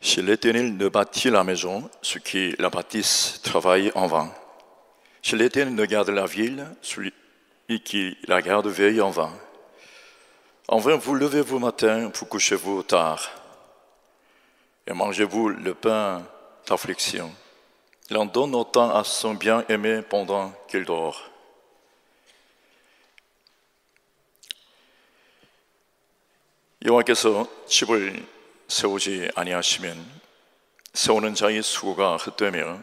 Si l'Éternel ne bâtit la maison, ceux qui la bâtissent travaillent en vain. Si l'Éternel ne garde la ville, celui qui la garde veille en vain. En vain vous levez-vous matin, vous couchez-vous tard, et mangez-vous le pain d'affliction. Il en donne autant à son bien-aimé pendant qu'il dort. 여호와께서 집을 세우지 아니하시면 세우는 자의 수고가 헛되며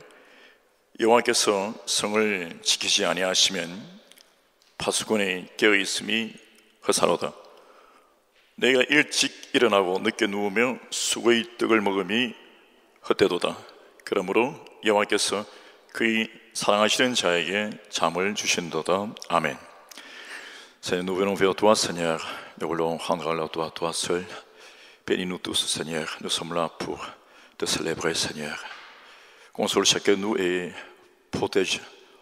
여호와께서 성을 지키지 아니하시면 파수꾼의 깨어있음이 허사로다. 내가 일찍 일어나고 늦게 누우며 수고의 떡을 먹음이 헛되도다. 그러므로 여호와께서 그의 사랑하시는 자에게 잠을 주신도다. 아멘. Seigneur, nous venons vers toi, Seigneur. Nous voulons rendre la gloire à toi seul. Bénis-nous tous, Seigneur. Nous sommes là pour te célébrer, Seigneur. Console chacun de nous et protège.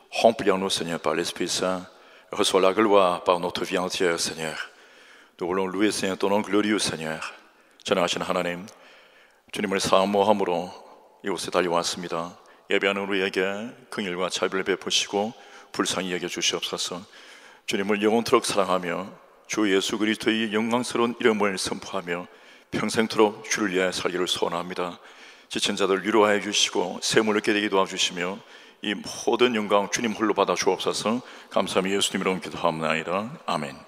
Remplis-nous, Seigneur, par l'Esprit Saint. Reçois la gloire par notre vie entière, Seigneur. Nous voulons louer, Seigneur, ton nom glorieux, Seigneur. 전능하신 하나님, 주님을 사모함으로 이곳에 달려왔습니다. 예배하는 우리에게 긍휼과 자비를 베푸시고 불쌍히 여겨 주시옵소서. 주님을 영원토록 사랑하며 주 예수 그리스도의 영광스러운 이름을 선포하며 평생토록 주를 위하여 살기를 소원합니다. 지친 자들 위로하여 주시고 샘을 얻게 되게 도와주시며 이 모든 영광 주님 홀로 받아 주옵소서. 감사하며 예수님 이름으로 기도합나이다. 아멘.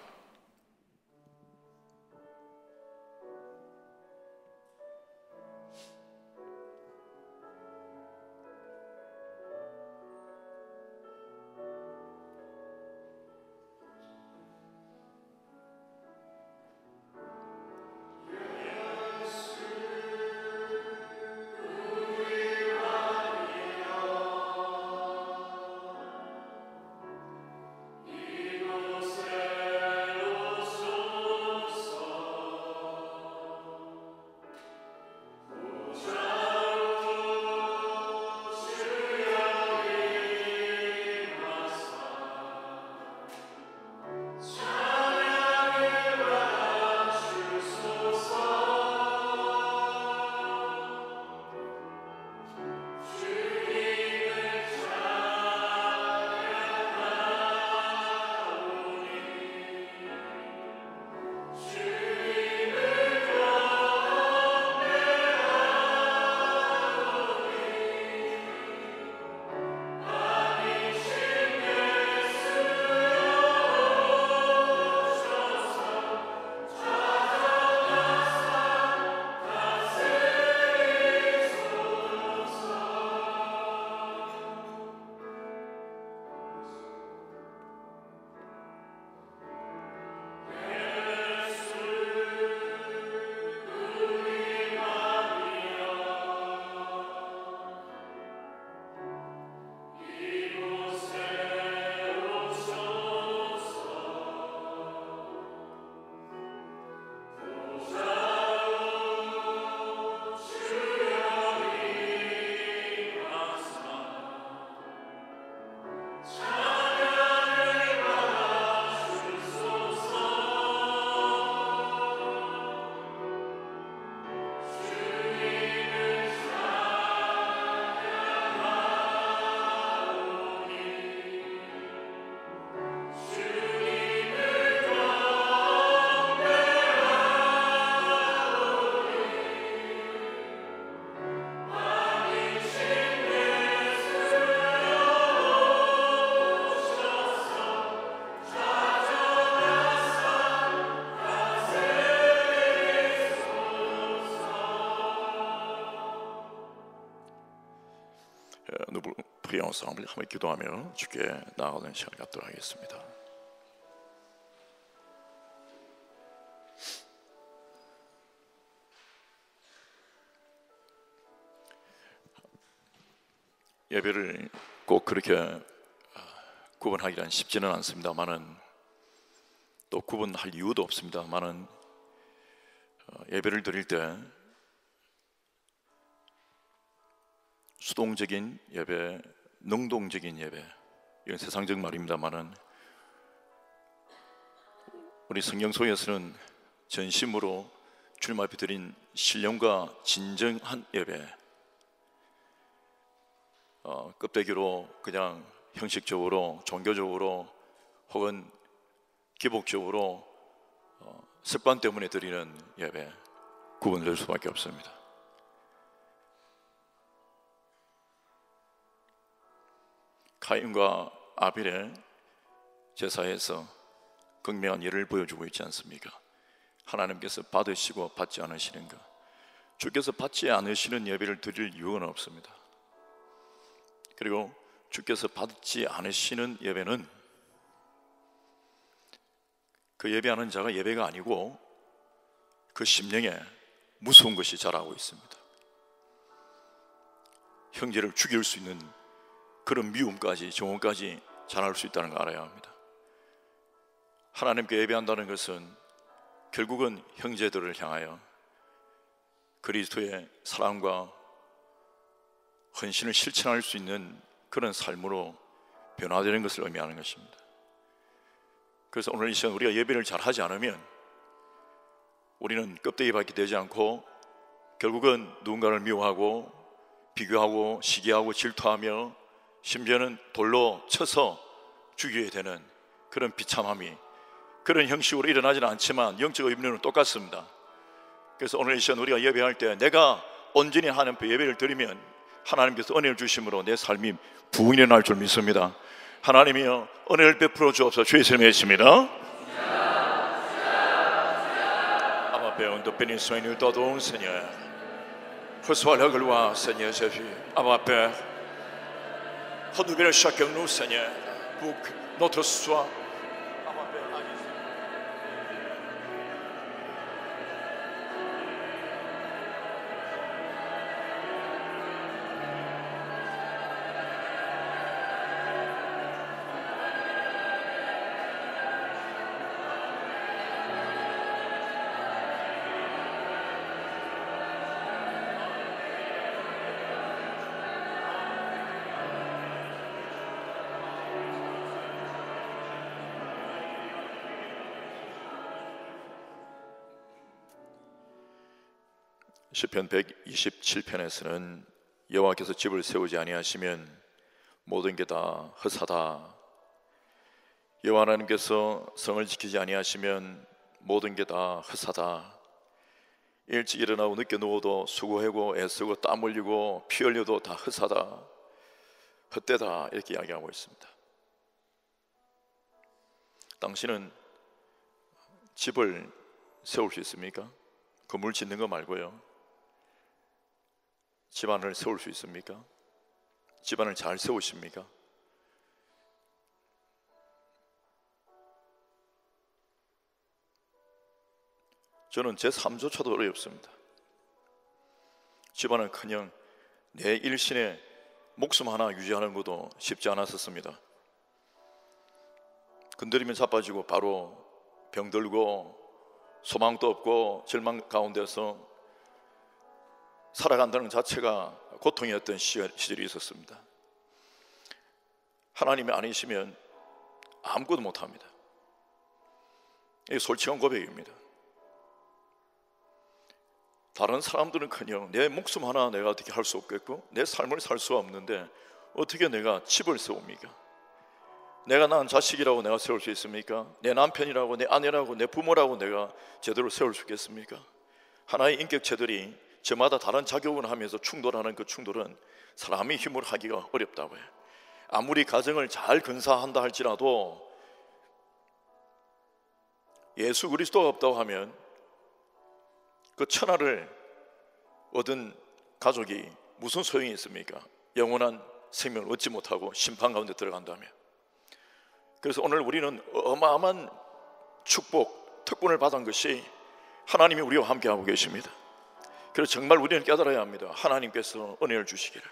Nous prions ensemble, 함께 기도하며 주께 나아가는 시간 갖도록 하겠습니다. 예배를 꼭 그렇게 구분하기란 쉽지는 않습니다만은 또 구분할 이유도 없습니다만은 예배를 드릴 때 수동적인 예배, 능동적인 예배, 이건 세상적 말입니다만은 우리 성경 속에서는 전심으로 주님 앞에 드린 신령과 진정한 예배, 껍데기로 그냥 형식적으로 종교적으로 혹은 기복적으로 습관 때문에 드리는 예배, 구분될 수밖에 없습니다. 가인과 아벨의 제사에서 극명한 예를 보여주고 있지 않습니까? 하나님께서 받으시고 받지 않으시는가? 주께서 받지 않으시는 예배를 드릴 이유는 없습니다. 그리고 주께서 받지 않으시는 예배는 그 예배하는 자가 예배가 아니고 그 심령에 무서운 것이 자라고 있습니다. 형제를 죽일 수 있는 그런 미움까지, 정욕까지 자랄 수 있다는 걸 알아야 합니다. 하나님께 예배한다는 것은 결국은 형제들을 향하여 그리스도의 사랑과 헌신을 실천할 수 있는 그런 삶으로 변화되는 것을 의미하는 것입니다. 그래서 오늘 이 시간 우리가 예배를 잘 하지 않으면 우리는 껍데기밖에 되지 않고 결국은 누군가를 미워하고 비교하고 시기하고 질투하며 심지어는 돌로 쳐서 죽이게 되는 그런 비참함이 그런 형식으로 일어나지는 않지만 영적 의미는 똑같습니다. 그래서 오늘 이 시간 우리가 예배할 때 내가 온전히 하나님 앞에 예배를 드리면 하나님께서 은혜를 주심으로 내 삶이 부흥이 날 줄 믿습니다. 하나님이여 은혜를 베풀어 주옵소서. 주의 이름에 있습니다. 아마 배운 또 베니스와인을 떠도운 Seigneur, reçois la gloire, Seigneur Jésus. Abba Père, renouvelle chacun de nous, Seigneur, pour que notre soi. 시편 127편에서는 여호와께서 집을 세우지 아니하시면 모든 게 다 헛하다, 여호와 하나님께서 성을 지키지 아니하시면 모든 게 다 헛하다, 일찍 일어나고 늦게 누워도 수고하고 애쓰고 땀 흘리고 피 흘려도 다 헛하다, 헛되다, 이렇게 이야기하고 있습니다. 당신은 집을 세울 수 있습니까? 건물 짓는 거 말고요. 집안을 세울 수 있습니까? 집안을 잘 세우십니까? 저는 제 3조차도 어렵습니다. 집안은 그냥 내 일신의 목숨 하나 유지하는 것도 쉽지 않았었습니다. 건드리면 자빠지고 바로 병들고 소망도 없고 절망 가운데서 살아간다는 자체가 고통이었던 시절이 있었습니다. 하나님이 아니시면 아무것도 못합니다. 이게 솔직한 고백입니다. 다른 사람들은커녕 내 목숨 하나 내가 어떻게 할 수 없겠고 내 삶을 살 수 없는데 어떻게 내가 집을 세웁니까? 내가 낳은 자식이라고 내가 세울 수 있습니까? 내 남편이라고, 내 아내라고, 내 부모라고 내가 제대로 세울 수 있겠습니까? 하나의 인격체들이 저마다 다른 작용을 하면서 충돌하는 그 충돌은 사람의 힘으로 하기가 어렵다고 해요. 아무리 가정을 잘 건사한다 할지라도 예수 그리스도가 없다고 하면 그 천하를 얻은 가족이 무슨 소용이 있습니까? 영원한 생명을 얻지 못하고 심판 가운데 들어간다면. 그래서 오늘 우리는 어마어마한 축복, 특권을 받은 것이 하나님이 우리와 함께하고 계십니다. 그래서 정말 우리는 깨달아야 합니다. 하나님께서 은혜를 주시기를.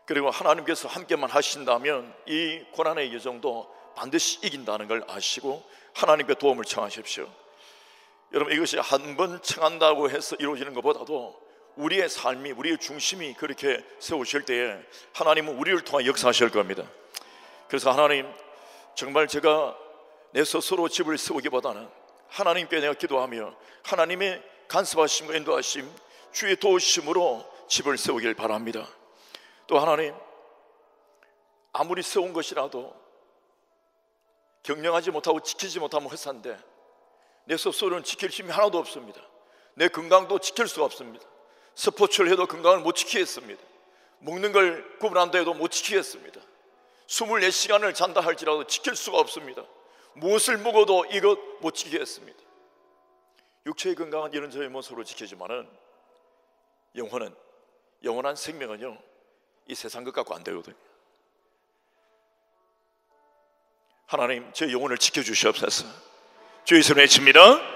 그리고 하나님께서 함께만 하신다면 이 고난의 여정도 반드시 이긴다는 걸 아시고 하나님께 도움을 청하십시오. 여러분, 이것이 한 번 청한다고 해서 이루어지는 것보다도 우리의 삶이, 우리의 중심이 그렇게 세우실 때에 하나님은 우리를 통해 역사하실 겁니다. 그래서 하나님, 정말 제가 내 스스로 집을 세우기보다는 하나님께 내가 기도하며 하나님의 간섭하심과 인도하심, 주의 도우심으로 집을 세우길 바랍니다. 또 하나님, 아무리 세운 것이라도 경영하지 못하고 지키지 못하면 헛산데 내 스스로는 지킬 힘이 하나도 없습니다. 내 건강도 지킬 수가 없습니다. 스포츠를 해도 건강을 못 지키겠습니다. 먹는 걸 구분한다 해도 못 지키겠습니다. 24시간을 잔다 할지라도 지킬 수가 없습니다. 무엇을 먹어도 이것 못 지키겠습니다. 육체의 건강은 이런저런 모습으로 지키지만은 영원한 생명은요, 이 세상 것 갖고 안 되거든요. 하나님, 제 영혼을 지켜주시옵소서. 주의 손에 외칩니다.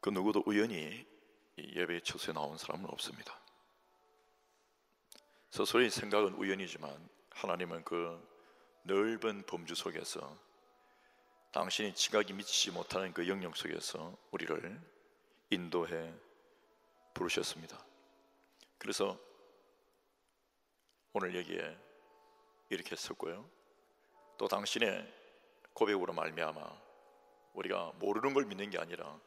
그 누구도 우연히 예배 처소에 나온 사람은 없습니다. 스스로의 생각은 우연이지만 하나님은 그 넓은 범주 속에서 당신이 지각이 미치지 못하는 그 영역 속에서 우리를 인도해 부르셨습니다. 그래서 오늘 여기에 이렇게 섰고요, 또 당신의 고백으로 말미암아 우리가 모르는 걸 믿는 게 아니라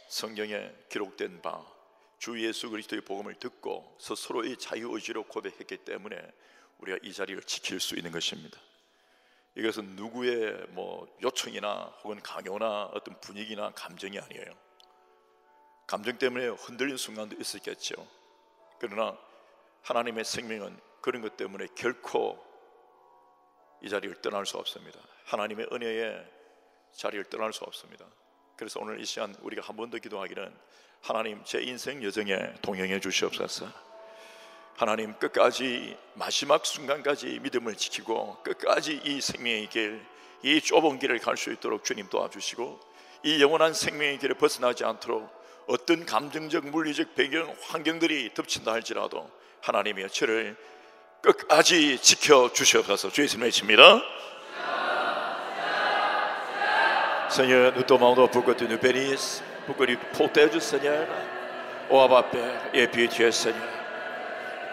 성경에 기록된 바 주 예수 그리스도의 복음을 듣고 스스로의 자유의지로 고백했기 때문에 우리가 이 자리를 지킬 수 있는 것입니다. 이것은 누구의 요청이나 혹은 강요나 어떤 분위기나 감정이 아니에요. 감정 때문에 흔들린 순간도 있었겠죠. 그러나 하나님의 생명은 그런 것 때문에 결코 이 자리를 떠날 수 없습니다. 하나님의 은혜의 자리를 떠날 수 없습니다. 그래서 오늘 이 시간 우리가 한 번 더 기도하기는, 하나님, 제 인생 여정에 동행해 주시옵소서. 하나님, 끝까지 마지막 순간까지 믿음을 지키고 끝까지 이 생명의 길, 이 좁은 길을 갈 수 있도록 주님 도와주시고, 이 영원한 생명의 길을 벗어나지 않도록 어떤 감정적 물리적 배경 환경들이 덮친다 할지라도 하나님이여 저를 끝까지 지켜주시옵소서. 주의 이름을 외칩니다. Seigneur, nous demandons pour que tu nous bénisses, pour que tu nous protèges, Seigneur. Oh Abba Père, aie pitié, Seigneur.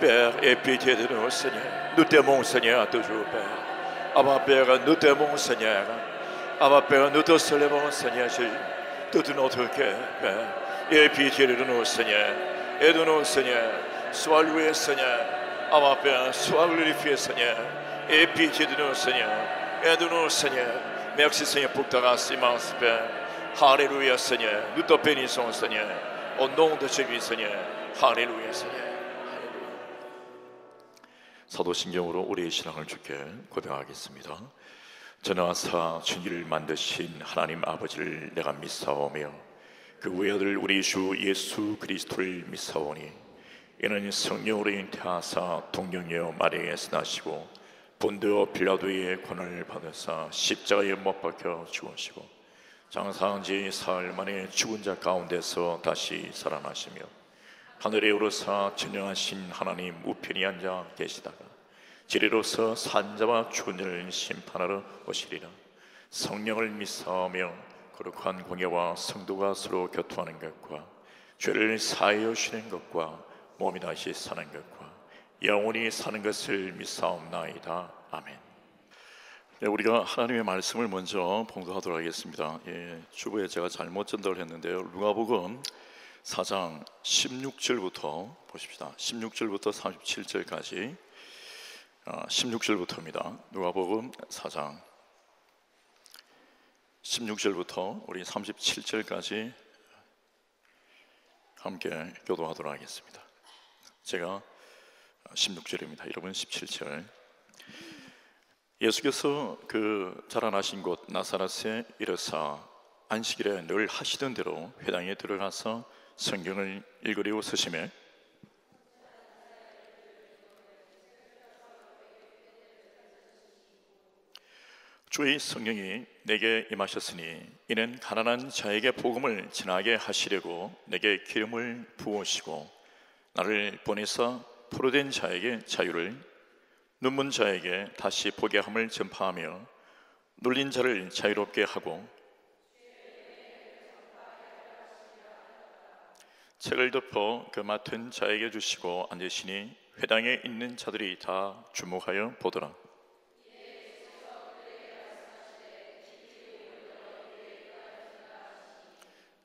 Père, aie pitié de nous, Seigneur. Nous t'aimons, Seigneur, toujours, Père. Abba Père, nous t'aimons, Seigneur. Abba Père, nous te célébrons, Seigneur Jésus, tout notre cœur, Père. Aie pitié de nous, Seigneur. Aide-nous, Seigneur. Sois loué, Seigneur. Abba Père, sois glorifié, Seigneur. Aie pitié de nous, Seigneur. Aide-nous, Seigneur. Merci Seigneur pour ta grâce immense, Père. Alléluia, Seigneur. Nous te bénissons, Seigneur. Au nom de Jésus, Seigneur. Alléluia, Seigneur. 사도신경으로 우리의 신앙을 주께 고백하겠습니다. 전하사 천지를 만드신 하나님 아버지를 내가 믿사오며 그 외아들 우리 주 예수 그리스도를 믿사오니 이는 성령으로 잉태하사 동정녀 마리아에서 나시고 본디오 빌라도의 권한을 받으사 십자가에 못 박혀 죽으시고 장사한 지 사흘 만에 죽은 자 가운데서 다시 살아나시며 하늘에 오르사 전능하신 하나님 우편에 앉아 계시다가 지리로서 산자와 죽은 자를 심판하러 오시리라. 성령을 믿사오며 거룩한 공예와 성도가 서로 교통하는 것과 죄를 사하여 주시는 것과 몸이 다시 사는 것과 영원히 사는 것을 믿사옵나이다. 아멘. 네, 우리가 하나님의 말씀을 먼저 봉독하도록 하겠습니다. 주부에 제가 잘못 전달을 했는데요, 누가복음 4장 16절부터 보십시다. 16절부터 37절까지 16절부터입니다. 누가복음 4장 16절부터 우리 37절까지 함께 교도하도록 하겠습니다. 제가 16절입니다. 여러분 17절. 예수께서 그 자라나신 곳 나사렛에 이르사 안식일에 늘 하시던 대로 회당에 들어가서 성경을 읽으려고 서심해 주의 성령이 내게 임하셨으니 이는 가난한 자에게 복음을 전하게 하시려고 내게 기름을 부으시고 나를 보내사 포로된 자에게 자유를, 눈먼 자에게 다시 보게 함을 전파하며 눌린 자를 자유롭게 하고 책을 덮어 그 맡은 자에게 주시고 앉으시니 회당에 있는 자들이 다 주목하여 보더라.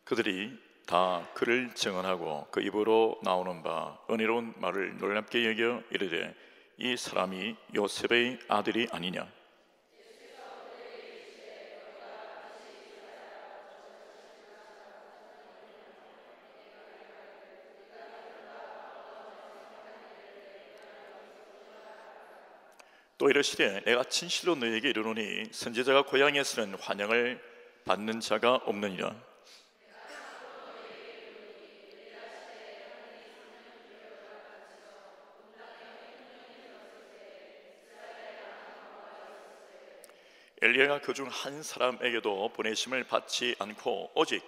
그들이 다 그를 증언하고 그 입으로 나오는 바 은혜로운 말을 놀랍게 여겨 이르되 이 사람이 요셉의 아들이 아니냐. 또 이르시되 내가 진실로 너에게 이르노니 선지자가 고향에서는 환영을 받는 자가 없느니라. 엘리야가 그중 한 사람에게도 보내심을 받지 않고 오직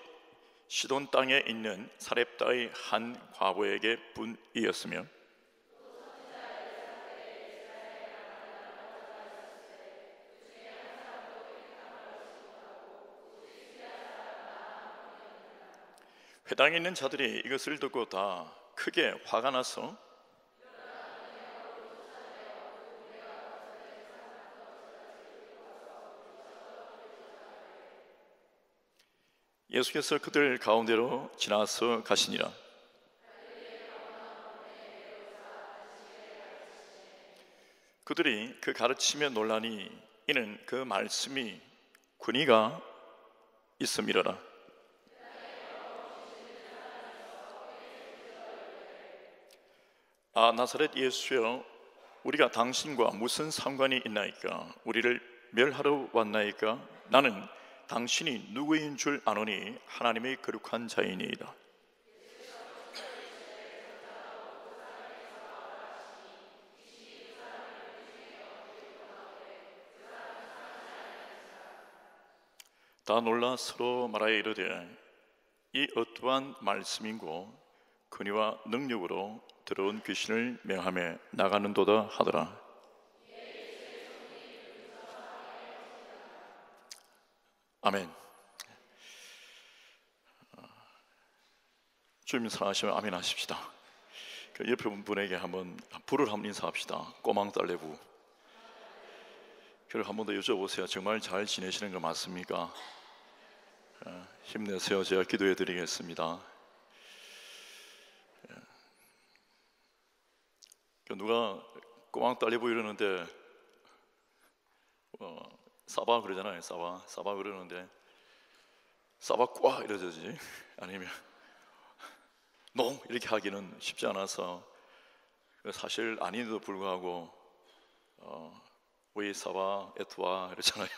시돈 땅에 있는 사렙다의 한 과부에게 뿐이었으며 회당에 있는 자들이 이것을 듣고 다 크게 화가 나서 예수께서 그들 가운데로 지나서 가시니라. 그들이 그 가르침에 놀라니 이는 그 말씀이 권위가 있음이로라. 아 나사렛 예수여, 우리가 당신과 무슨 상관이 있나이까? 우리를 멸하러 왔나이까? 나는 당신이 누구인 줄 아노니 하나님의 거룩한 자이니이다. 다 놀라 서로 말하여 이르되 이 어떠한 말씀인고 권위와 능력으로 들어온 귀신을 명함에 나가는도다 하더라. 아멘. 주님 사랑하시면 아멘 하십시다. 그 옆에 분에게 한번 불을 한번 인사합시다. 꼬망 딸내부. 그리고 한 번 더 여쭤보세요. 정말 잘 지내시는 거 맞습니까? 힘내세요. 제가 기도해 드리겠습니다. 누가 꼬망 딸내부 이러는데 사바 그러잖아요. 사바 그러는데 사바 꽉 이러지 아니면 농 이렇게 하기는 쉽지 않아서 사실 아닌데도 불구하고 왜 사바 에투아 이러잖아요.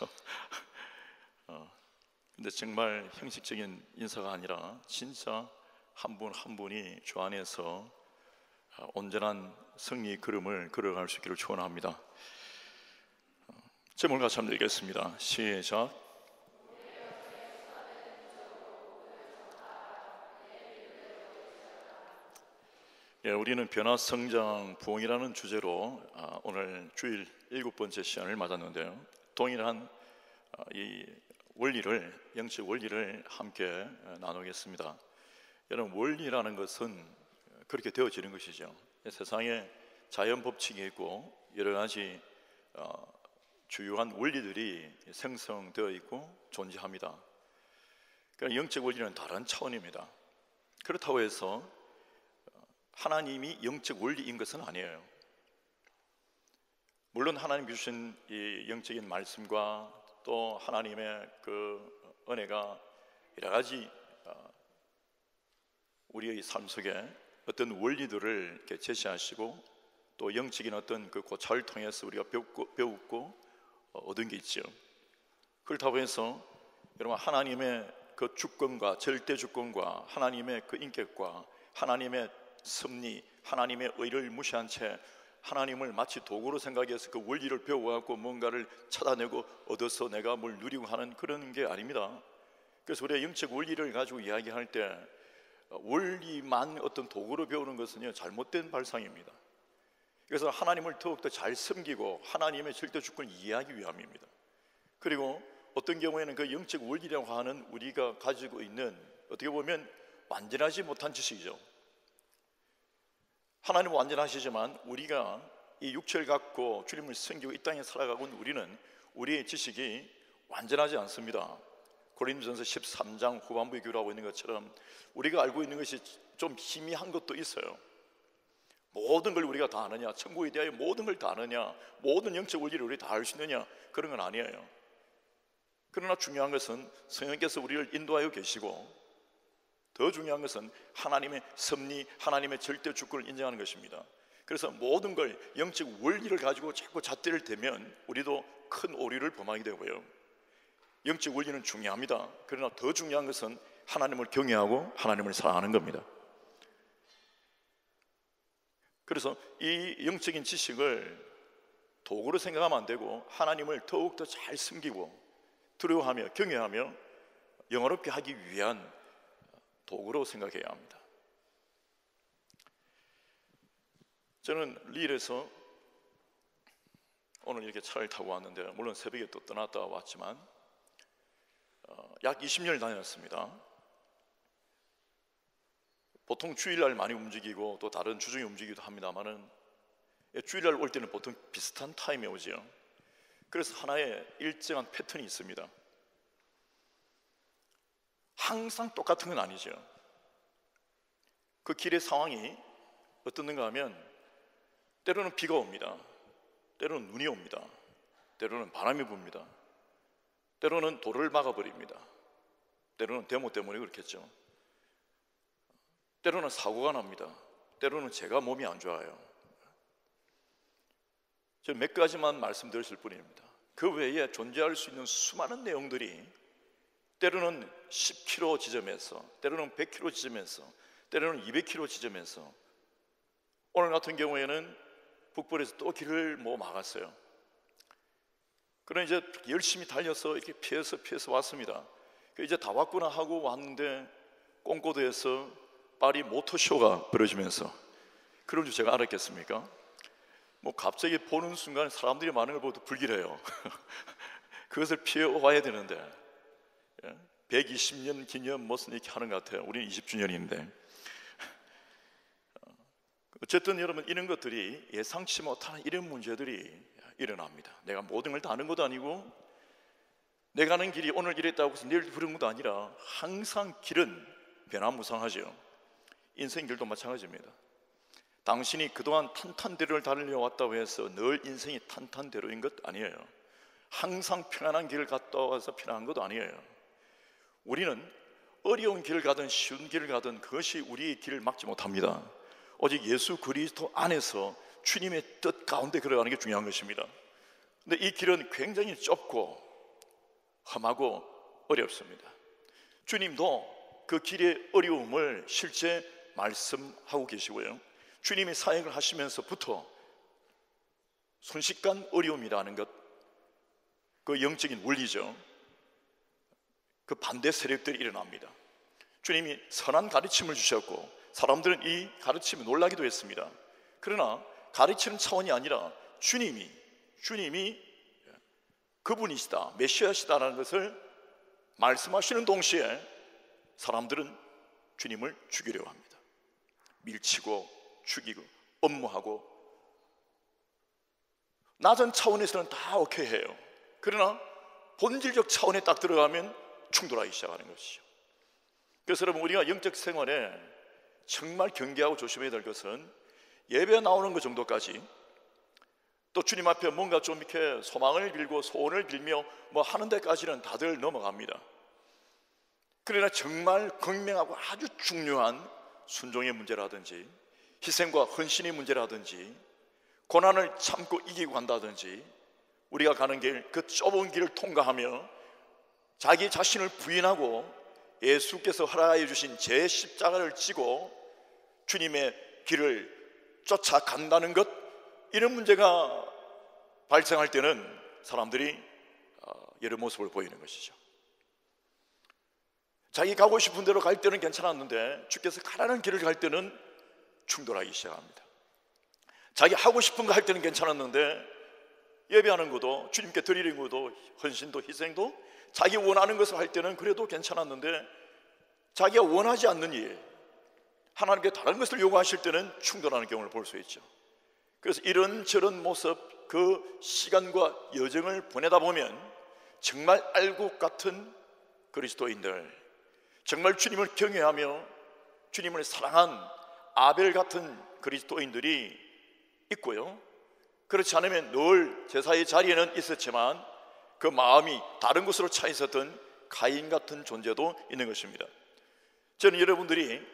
근데 정말 형식적인 인사가 아니라 진짜 한 분 한 분이 주 안에서 온전한 승리 걸음을 걸어갈 수 있기를 축원합니다. 제목을 같이 한번 읽겠습니다. 시작. 우리는 변화, 성장, 부흥이라는 주제로 오늘 주일 7번째 시간을 맞았는데요. 동일한 이 원리를, 영적 원리를 함께 나누겠습니다. 여러분, 원리라는 것은 그렇게 되어지는 것이죠. 세상에 자연 법칙이 있고 여러 가지 주요한 원리들이 생성되어 있고 존재합니다. 그러니까 영적 원리는 다른 차원입니다. 그렇다고 해서 하나님이 영적 원리인 것은 아니에요. 물론 하나님 주신 이 영적인 말씀과 또 하나님의 그 은혜가 여러 가지 우리의 삶 속에 어떤 원리들을 이렇게 제시하시고 또 영적인 어떤 그 고찰을 통해서 우리가 배우고 얻은 게 있죠. 그렇다고 해서 여러분, 하나님의 그 주권과 절대 주권과 하나님의 그 인격과 하나님의 섭리, 하나님의 의를 무시한 채 하나님을 마치 도구로 생각해서 그 원리를 배워갖고 뭔가를 찾아내고 얻어서 내가 뭘 누리고 하는 그런 게 아닙니다. 그래서 우리가 영적 원리를 가지고 이야기할 때 원리만 어떤 도구로 배우는 것은요, 잘못된 발상입니다. 그래서 하나님을 더욱더 잘 섬기고 하나님의 절대 주권을 이해하기 위함입니다. 그리고 어떤 경우에는 그 영적 원리라고 하는 우리가 가지고 있는 어떻게 보면 완전하지 못한 지식이죠. 하나님은 완전하시지만 우리가 이 육체를 갖고 주님을 섬기고 이 땅에 살아가고 있는 우리는 우리의 지식이 완전하지 않습니다. 고린도전서 13장 후반부에 교류하고 있는 것처럼 우리가 알고 있는 것이 좀 희미한 것도 있어요. 모든 걸 우리가 다 아느냐, 천국에 대하여 모든 걸 다 아느냐, 모든 영적 원리를 우리 다 알 수 있느냐, 그런 건 아니에요. 그러나 중요한 것은 성령께서 우리를 인도하여 계시고 더 중요한 것은 하나님의 섭리, 하나님의 절대 주권을 인정하는 것입니다. 그래서 모든 걸 영적 원리를 가지고 자꾸 잣대를 대면 우리도 큰 오류를 범하게 되고요. 영적 원리는 중요합니다. 그러나 더 중요한 것은 하나님을 경외하고 하나님을 사랑하는 겁니다. 그래서 이 영적인 지식을 도구로 생각하면 안 되고 하나님을 더욱더 잘 섬기고 두려워하며 경외하며 영화롭게 하기 위한 도구로 생각해야 합니다. 저는 리일에서 오늘 이렇게 차를 타고 왔는데, 물론 새벽에 또 떠났다 왔지만 약 20년을 다녔습니다. 보통 주일날 많이 움직이고 또 다른 주중에 움직이기도 합니다만은 주일날 올 때는 보통 비슷한 타임에 오죠. 그래서 하나의 일정한 패턴이 있습니다. 항상 똑같은 건 아니죠. 그 길의 상황이 어떻는가 하면 때로는 비가 옵니다. 때로는 눈이 옵니다. 때로는 바람이 붑니다. 때로는 도로를 막아버립니다. 때로는 데모 때문에 그렇겠죠. 때로는 사고가 납니다. 때로는 제가 몸이 안 좋아요. 저는 몇 가지만 말씀드렸을 뿐입니다. 그 외에 존재할 수 있는 수많은 내용들이 때로는 10km 지점에서, 때로는 100km 지점에서, 때로는 200km 지점에서, 오늘 같은 경우에는 북벌에서 또 길을 막았어요. 그러나 이제 열심히 달려서 이렇게 피해서 왔습니다. 이제 다 왔구나 하고 왔는데 꽁고도에서 파리 모터쇼가 벌어지면서, 그런 줄 제가 알았겠습니까? 갑자기 보는 순간 사람들이 많은 걸 보고 불길해요. 그것을 피해 와야 되는데 120년 기념 무슨 이렇게 하는 것 같아요. 우리는 20주년인데 어쨌든 여러분, 이런 것들이 예상치 못한 이런 문제들이 일어납니다. 내가 모든 걸 다 아는 것도 아니고 내가 가는 길이 오늘 이랬다고 해서 내일 그런 것도 아니라 항상 길은 변화무쌍하죠. 인생 길도 마찬가지입니다. 당신이 그동안 탄탄대로를 달려왔다고 해서 늘 인생이 탄탄대로인 것 아니에요. 항상 편안한 길을 갔다 와서 편안한 것도 아니에요. 우리는 어려운 길을 가든 쉬운 길을 가든 그것이 우리의 길을 막지 못합니다. 오직 예수 그리스도 안에서 주님의 뜻 가운데 걸어가는 게 중요한 것입니다. 근데 이 길은 굉장히 좁고 험하고 어렵습니다. 주님도 그 길의 어려움을 실제 말씀하고 계시고요, 주님이 사역을 하시면서부터 순식간 어려움이라는 것, 그 영적인 원리죠. 그 반대 세력들이 일어납니다. 주님이 선한 가르침을 주셨고 사람들은 이 가르침에 놀라기도 했습니다. 그러나 가르치는 차원이 아니라 주님이 그분이시다, 메시아시다라는 것을 말씀하시는 동시에 사람들은 주님을 죽이려고 합니다. 밀치고 죽이고 업무하고, 낮은 차원에서는 다 오케이 해요. 그러나 본질적 차원에 딱 들어가면 충돌하기 시작하는 것이죠. 그래서 여러분, 우리가 영적 생활에 정말 경계하고 조심해야 될 것은 예배 나오는 것 정도까지, 또 주님 앞에 뭔가 좀 이렇게 소망을 빌고 소원을 빌며 하는 데까지는 다들 넘어갑니다. 그러나 정말 극명하고 아주 중요한 순종의 문제라든지 희생과 헌신의 문제라든지 고난을 참고 이기고 간다든지 우리가 가는 길, 그 좁은 길을 통과하며 자기 자신을 부인하고 예수께서 허락하여 주신 제 십자가를 지고 주님의 길을 쫓아간다는 것, 이런 문제가 발생할 때는 사람들이 여러 모습을 보이는 것이죠. 자기 가고 싶은 대로 갈 때는 괜찮았는데 주께서 가라는 길을 갈 때는 충돌하기 시작합니다. 자기 하고 싶은 거 할 때는 괜찮았는데 예배하는 것도, 주님께 드리는 것도, 헌신도 희생도 자기 원하는 것을 할 때는 그래도 괜찮았는데 자기가 원하지 않는 일, 하나님께 다른 것을 요구하실 때는 충돌하는 경우를 볼 수 있죠. 그래서 이런저런 모습, 그 시간과 여정을 보내다 보면 정말 알곡 같은 그리스도인들, 정말 주님을 경외하며 주님을 사랑한 아벨 같은 그리스도인들이 있고요, 그렇지 않으면 늘 제사의 자리에는 있었지만 그 마음이 다른 곳으로 차 있었던 가인 같은 존재도 있는 것입니다. 저는 여러분들이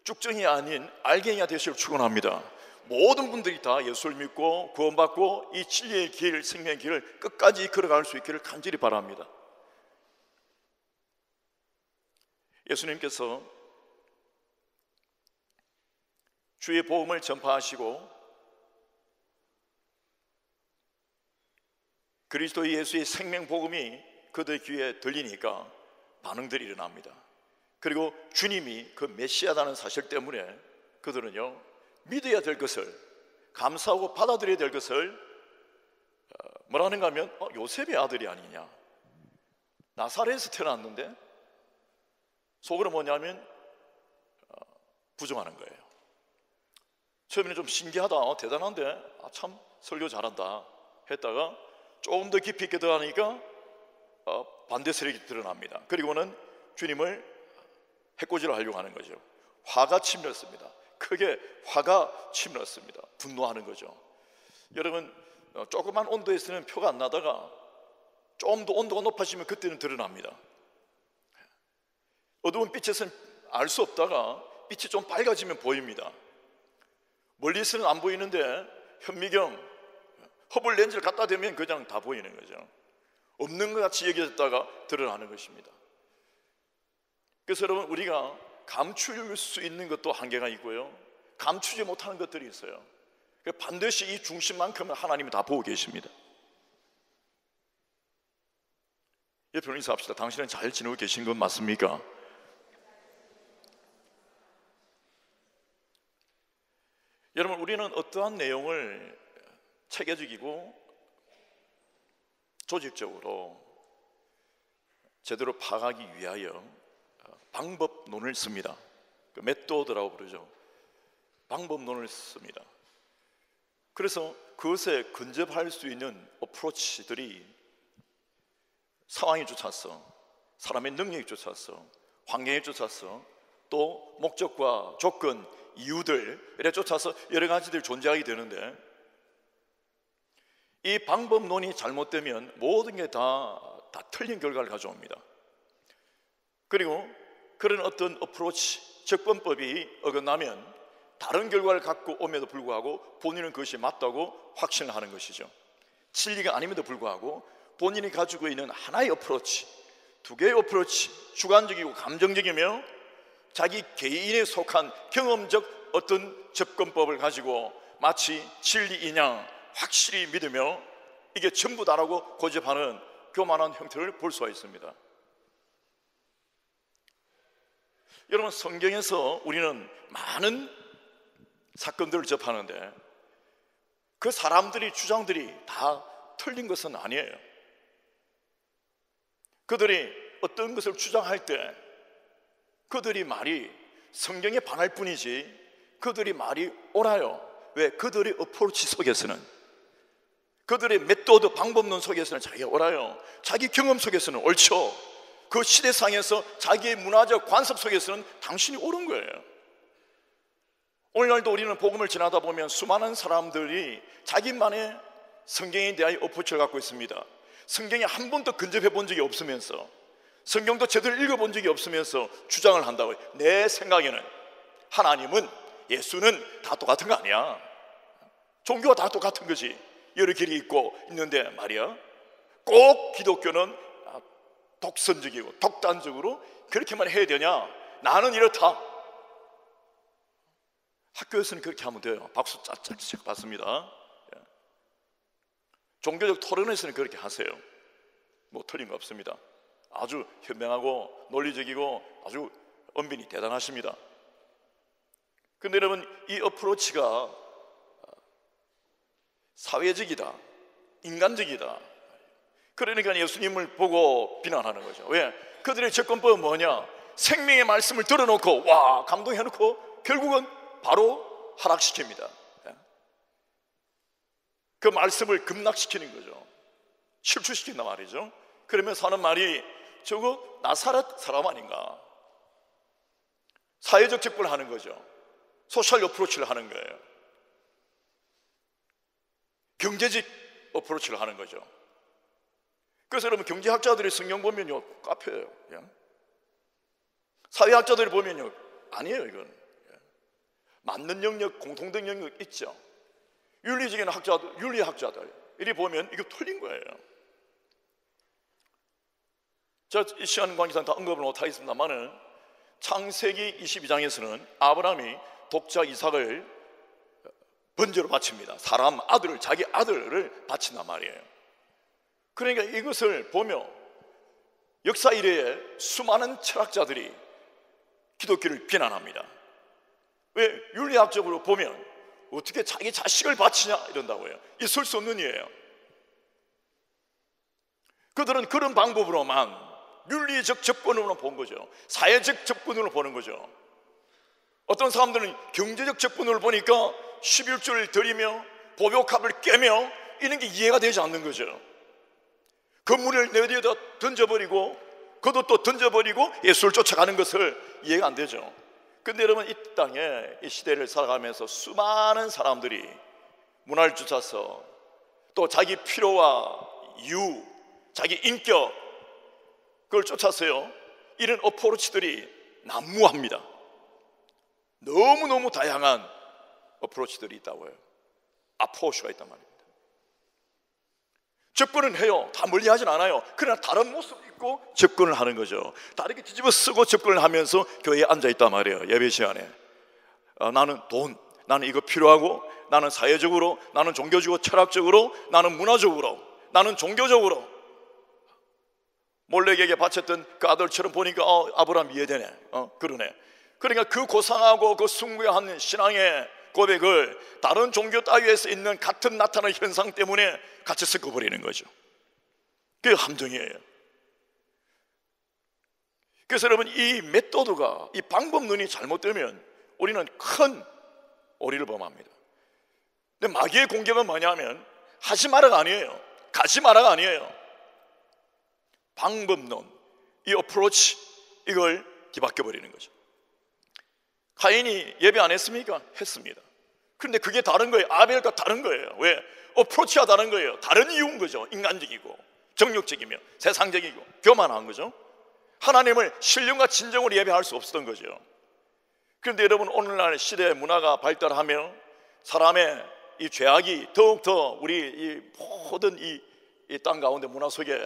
쭉정이 아닌 알갱이가 되시길 축원합니다. 모든 분들이 다 예수를 믿고 구원받고 이 진리의 길, 생명의 길을 끝까지 걸어갈 수 있기를 간절히 바랍니다. 예수님께서 주의 복음을 전파하시고 그리스도 예수의 생명 복음이 그들 귀에 들리니까 반응들이 일어납니다. 그리고 주님이 그 메시아라는 사실 때문에 그들은요, 믿어야 될 것을, 감사하고 받아들여야 될 것을 뭐라는가 하면 요셉의 아들이 아니냐, 나사렛에서 태어났는데, 속으로 뭐냐면 부정하는 거예요. 처음에는 좀 신기하다, 대단한데, 참 설교 잘한다 했다가 조금 더 깊이 있게 들어가니까 반대 세력이 드러납니다. 그리고는 주님을 해코지를 하려고 하는 거죠. 화가 치밀었습니다. 크게 화가 치밀었습니다. 분노하는 거죠. 여러분, 조그만 온도에서는 표가 안 나다가 좀 더 온도가 높아지면 그때는 드러납니다. 어두운 빛에서는 알 수 없다가 빛이 좀 밝아지면 보입니다. 멀리서는 안 보이는데 현미경, 허블 렌즈를 갖다 대면 그냥 다 보이는 거죠. 없는 것 같이 여겨졌다가 드러나는 것입니다. 그래서 여러분, 우리가 감출 수 있는 것도 한계가 있고요, 감추지 못하는 것들이 있어요. 반드시 이 중심만큼은 하나님이 다 보고 계십니다. 옆에 인사합시다. 당신은 잘 지내고 계신 건 맞습니까? 여러분, 우리는 어떠한 내용을 체계적이고 조직적으로 제대로 파악하기 위하여 방법론을 씁니다. 메소드라고 부르죠. 방법론을 씁니다. 그래서 그것에 근접할 수 있는 어프로치들이 상황에 쫓아서, 사람의 능력에 쫓아서, 환경에 쫓아서, 또 목적과 조건, 이유들에 쫓아서 여러 가지들이 존재하게 되는데, 이 방법론이 잘못되면 모든 게 다 틀린 결과를 가져옵니다. 그리고 그런 어떤 어프로치, 접근법이 어긋나면 다른 결과를 갖고 옴에도 불구하고 본인은 그것이 맞다고 확신을 하는 것이죠. 진리가 아님에도 불구하고 본인이 가지고 있는 하나의 어프로치, 두 개의 어프로치, 주관적이고 감정적이며 자기 개인에 속한 경험적 어떤 접근법을 가지고 마치 진리이냐 확실히 믿으며 이게 전부 다라고 고집하는 교만한 형태를 볼 수가 있습니다. 여러분, 성경에서 우리는 많은 사건들을 접하는데 그 사람들이, 주장들이 다 틀린 것은 아니에요. 그들이 어떤 것을 주장할 때 그들이 말이 성경에 반할 뿐이지 그들이 말이 옳아요. 왜? 그들의 어프로치 속에서는, 그들의 메소드, 방법론 속에서는 자기가 옳아요. 자기 경험 속에서는 옳죠. 그 시대상에서 자기의 문화적 관습 속에서는 당신이 옳은 거예요. 오늘날도 우리는 복음을 지나다 보면 수많은 사람들이 자기만의 성경에 대한 어프로치를 갖고 있습니다. 성경에 한 번도 근접해 본 적이 없으면서, 성경도 제대로 읽어본 적이 없으면서 주장을 한다고요. 내 생각에는, 하나님은, 예수는 다 똑같은 거 아니야. 종교가 다 똑같은 거지. 여러 길이 있고 있는데 말이야, 꼭 기독교는 독선적이고 독단적으로 그렇게만 해야 되냐? 나는 이렇다. 학교에서는 그렇게 하면 돼요. 박수 짝짝짝 받습니다. 종교적 토론에서는 그렇게 하세요. 뭐 틀린 거 없습니다. 아주 현명하고 논리적이고 아주 언변이 대단하십니다. 근데 여러분, 이 어프로치가 사회적이다, 인간적이다. 그러니까 예수님을 보고 비난하는 거죠. 왜? 그들의 접근법은 뭐냐? 생명의 말씀을 들어놓고 와 감동해놓고 결국은 바로 하락시킵니다. 그 말씀을 급락시키는 거죠. 실추시킨단 말이죠. 그러면서 하는 말이, 저거 나사렛 사람 아닌가? 사회적 접근을 하는 거죠. 소셜 어프로치를 하는 거예요. 경제적 어프로치를 하는 거죠. 그래서 여러분, 경제학자들이 성경 보면요 카페예요. 사회학자들이 보면요 아니에요. 이건 맞는 영역, 공통된 영역 있죠. 윤리적인 학자들, 윤리학자들 이리 보면 이거 틀린 거예요. 자, 이 시간 관계상 다 언급을 못하겠습니다만은 창세기 22장에서는 아브라함이 독자 이삭을 번제로 바칩니다. 사람 아들을, 자기 아들을 바친단 말이에요. 그러니까 이것을 보며 역사 이래에 수많은 철학자들이 기독교를 비난합니다. 왜? 윤리학적으로 보면 어떻게 자기 자식을 바치냐 이런다고요. 있을 수 없는 일이에요. 그들은 그런 방법으로만 윤리적 접근으로 본 거죠. 사회적 접근으로 보는 거죠. 어떤 사람들은 경제적 접근으로 보니까 11조를 드리며 보복합을 깨며 이런 게 이해가 되지 않는 거죠. 건물을 내려다 던져버리고 그도 또 던져버리고 예수를 쫓아가는 것을 이해가 안 되죠. 근데 여러분, 이 땅에 이 시대를 살아가면서 수많은 사람들이 문화를 쫓아서 또 자기 필요와 이유, 자기 인격, 그걸 쫓아서요 이런 어프로치들이 난무합니다. 너무너무 다양한 어프로치들이 있다고요. 아프로치가 있단 말입니다. 접근은 해요. 다 멀리하진 않아요. 그러나 다른 모습이 있고 접근을 하는 거죠. 다르게 뒤집어 쓰고 접근을 하면서 교회에 앉아있단 말이에요. 예배 시간에 나는 돈, 나는 이거 필요하고, 나는 사회적으로, 나는 종교적으로, 철학적으로, 나는 문화적으로, 나는 종교적으로 몰렉에게 바쳤던 그 아들처럼 보니까 아브라함 이해되네. 그러네. 그러니까 그 고상하고 그 숭배한 신앙의 고백을 다른 종교 따위에서 있는 같은 나타나는 현상 때문에 같이 섞어버리는 거죠. 그게 함정이에요. 그래서 여러분, 이 메소드가, 이 방법론이 잘못되면 우리는 큰 오리를 범합니다. 근데 마귀의 공격은 뭐냐면 하지 마라가 아니에요. 가지 마라가 아니에요. 방법론, 이 어프로치, 이걸 뒤바뀌어 버리는 거죠. 가인이 예배 안 했습니까? 했습니다. 그런데 그게 다른 거예요. 아벨과 다른 거예요. 왜? 어프로치가 다른 거예요. 다른 이유인 거죠. 인간적이고 정욕적이며 세상적이고 교만한 거죠. 하나님을 신령과 진정으로 예배할 수 없었던 거죠. 그런데 여러분, 오늘날 시대의 문화가 발달하며 사람의 이 죄악이 더욱더 우리 이 모든 이 땅 가운데 문화 속에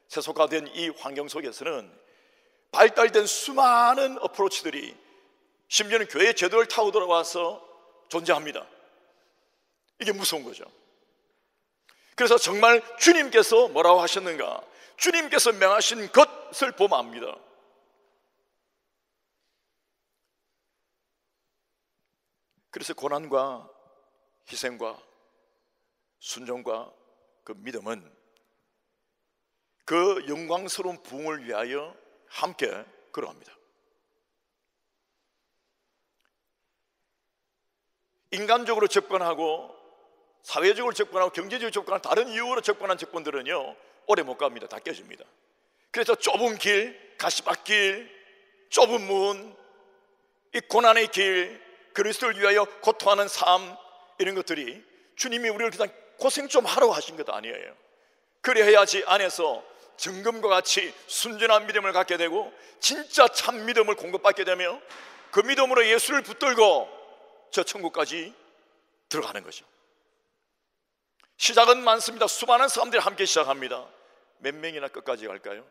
세속화된 이 환경 속에서는 발달된 수많은 어프로치들이 심지어는 교회 제도를 타고 들어와서 존재합니다. 이게 무서운 거죠. 그래서 정말 주님께서 뭐라고 하셨는가, 주님께서 명하신 것을 보면 압니다. 그래서 고난과 희생과 순종과 그 믿음은 그 영광스러운 부흥을 위하여 함께 걸어갑니다. 인간적으로 접근하고 사회적으로 접근하고 경제적으로 접근하고 다른 이유로 접근한 접근들은요 오래 못 갑니다. 다 깨집니다. 그래서 좁은 길, 가시밭길, 좁은 문, 이 고난의 길, 그리스도를 위하여 고통하는 삶, 이런 것들이 주님이 우리를 그냥 고생 좀 하라고 하신 것 아니에요. 그래야지 안에서 정금과 같이 순전한 믿음을 갖게 되고 진짜 참 믿음을 공급받게 되며 그 믿음으로 예수를 붙들고 저 천국까지 들어가는 거죠. 시작은 많습니다. 수많은 사람들이 함께 시작합니다. 몇 명이나 끝까지 갈까요?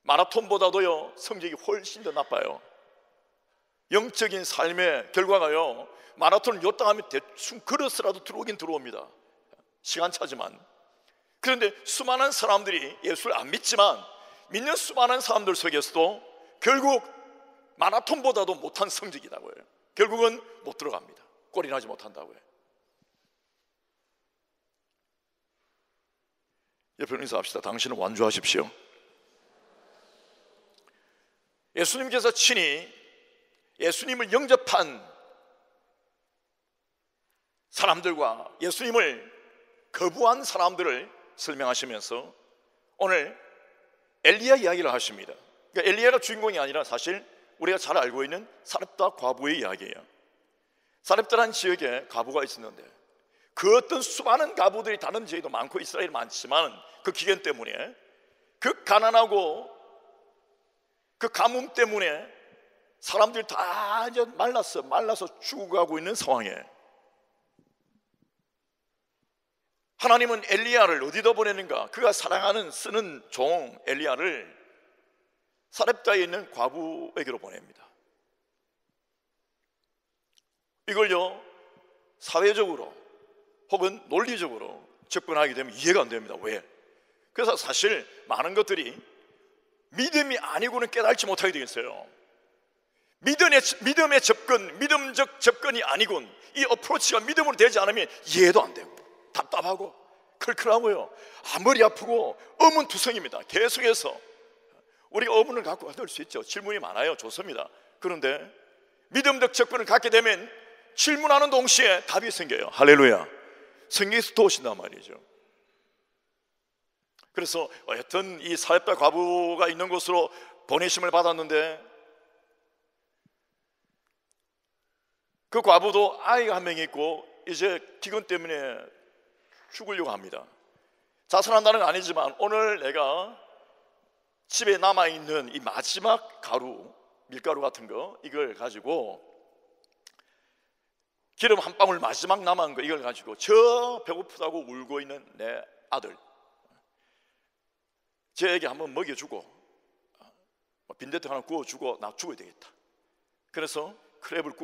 마라톤보다도요 성적이 훨씬 더 나빠요. 영적인 삶의 결과가요, 마라톤을 요땅 하면 대충 걸어서라도 들어오긴 들어옵니다. 시간차지만. 그런데 수많은 사람들이 예수를 안 믿지만 믿는 수많은 사람들 속에서도 결국 마라톤보다도 못한 성적이라고요. 결국은 못 들어갑니다. 꼴이 나지 못한다고요. 옆에 인사합시다. 당신은 완주하십시오. 예수님께서 친히 예수님을 영접한 사람들과 예수님을 거부한 사람들을 설명하시면서 오늘 엘리야 이야기를 하십니다. 그러니까 엘리야가 주인공이 아니라 사실 우리가 잘 알고 있는 사렙다 과부의 이야기예요. 사렙다라는 지역에 과부가 있었는데 그 어떤 수많은 과부들이 다른 지역에도 많고 이스라엘이 많지만 그 기근 때문에, 그 가난하고 그 가뭄 때문에 사람들이 다 이제 말라서 죽어가고 있는 상황에 하나님은 엘리야를 어디다 보내는가? 그가 사랑하는 쓰는 종 엘리야를 사렙다에 있는 과부에게로 보냅니다. 이걸요 사회적으로 혹은 논리적으로 접근하게 되면 이해가 안 됩니다. 왜? 그래서 사실 많은 것들이 믿음이 아니고는 깨달지 못하게 되겠어요. 믿음의 접근, 믿음적 접근이 아니군 이 어프로치가 믿음으로 되지 않으면 이해도 안 되고 답답하고 클클하고요, 머리 아프고 의문투성입니다. 계속해서 우리가 의문을 갖고 받을 수 있죠. 질문이 많아요. 좋습니다. 그런데 믿음적 접근을 갖게 되면 질문하는 동시에 답이 생겨요. 할렐루야. 성경에서 도우신단 말이죠. 그래서 여튼 이 사렙다 과부가 있는 곳으로 보내심을 받았는데 그 과부도 아이가 한 명이 있고 이제 기근 때문에 죽으려고 합니다. 자살한다는 건 아니지만 오늘 내가 집에 남아있는 이 마지막 가루, 밀가루 같은 거 이걸 가지고 기름 한 방울 마지막 남은 거 이걸 가지고 저 배고프다고 울고 있는 내 아들 쟤에게 한번 먹여주고 빈대떡 하나 구워주고 나 죽어야 되겠다. 그래서 크랩을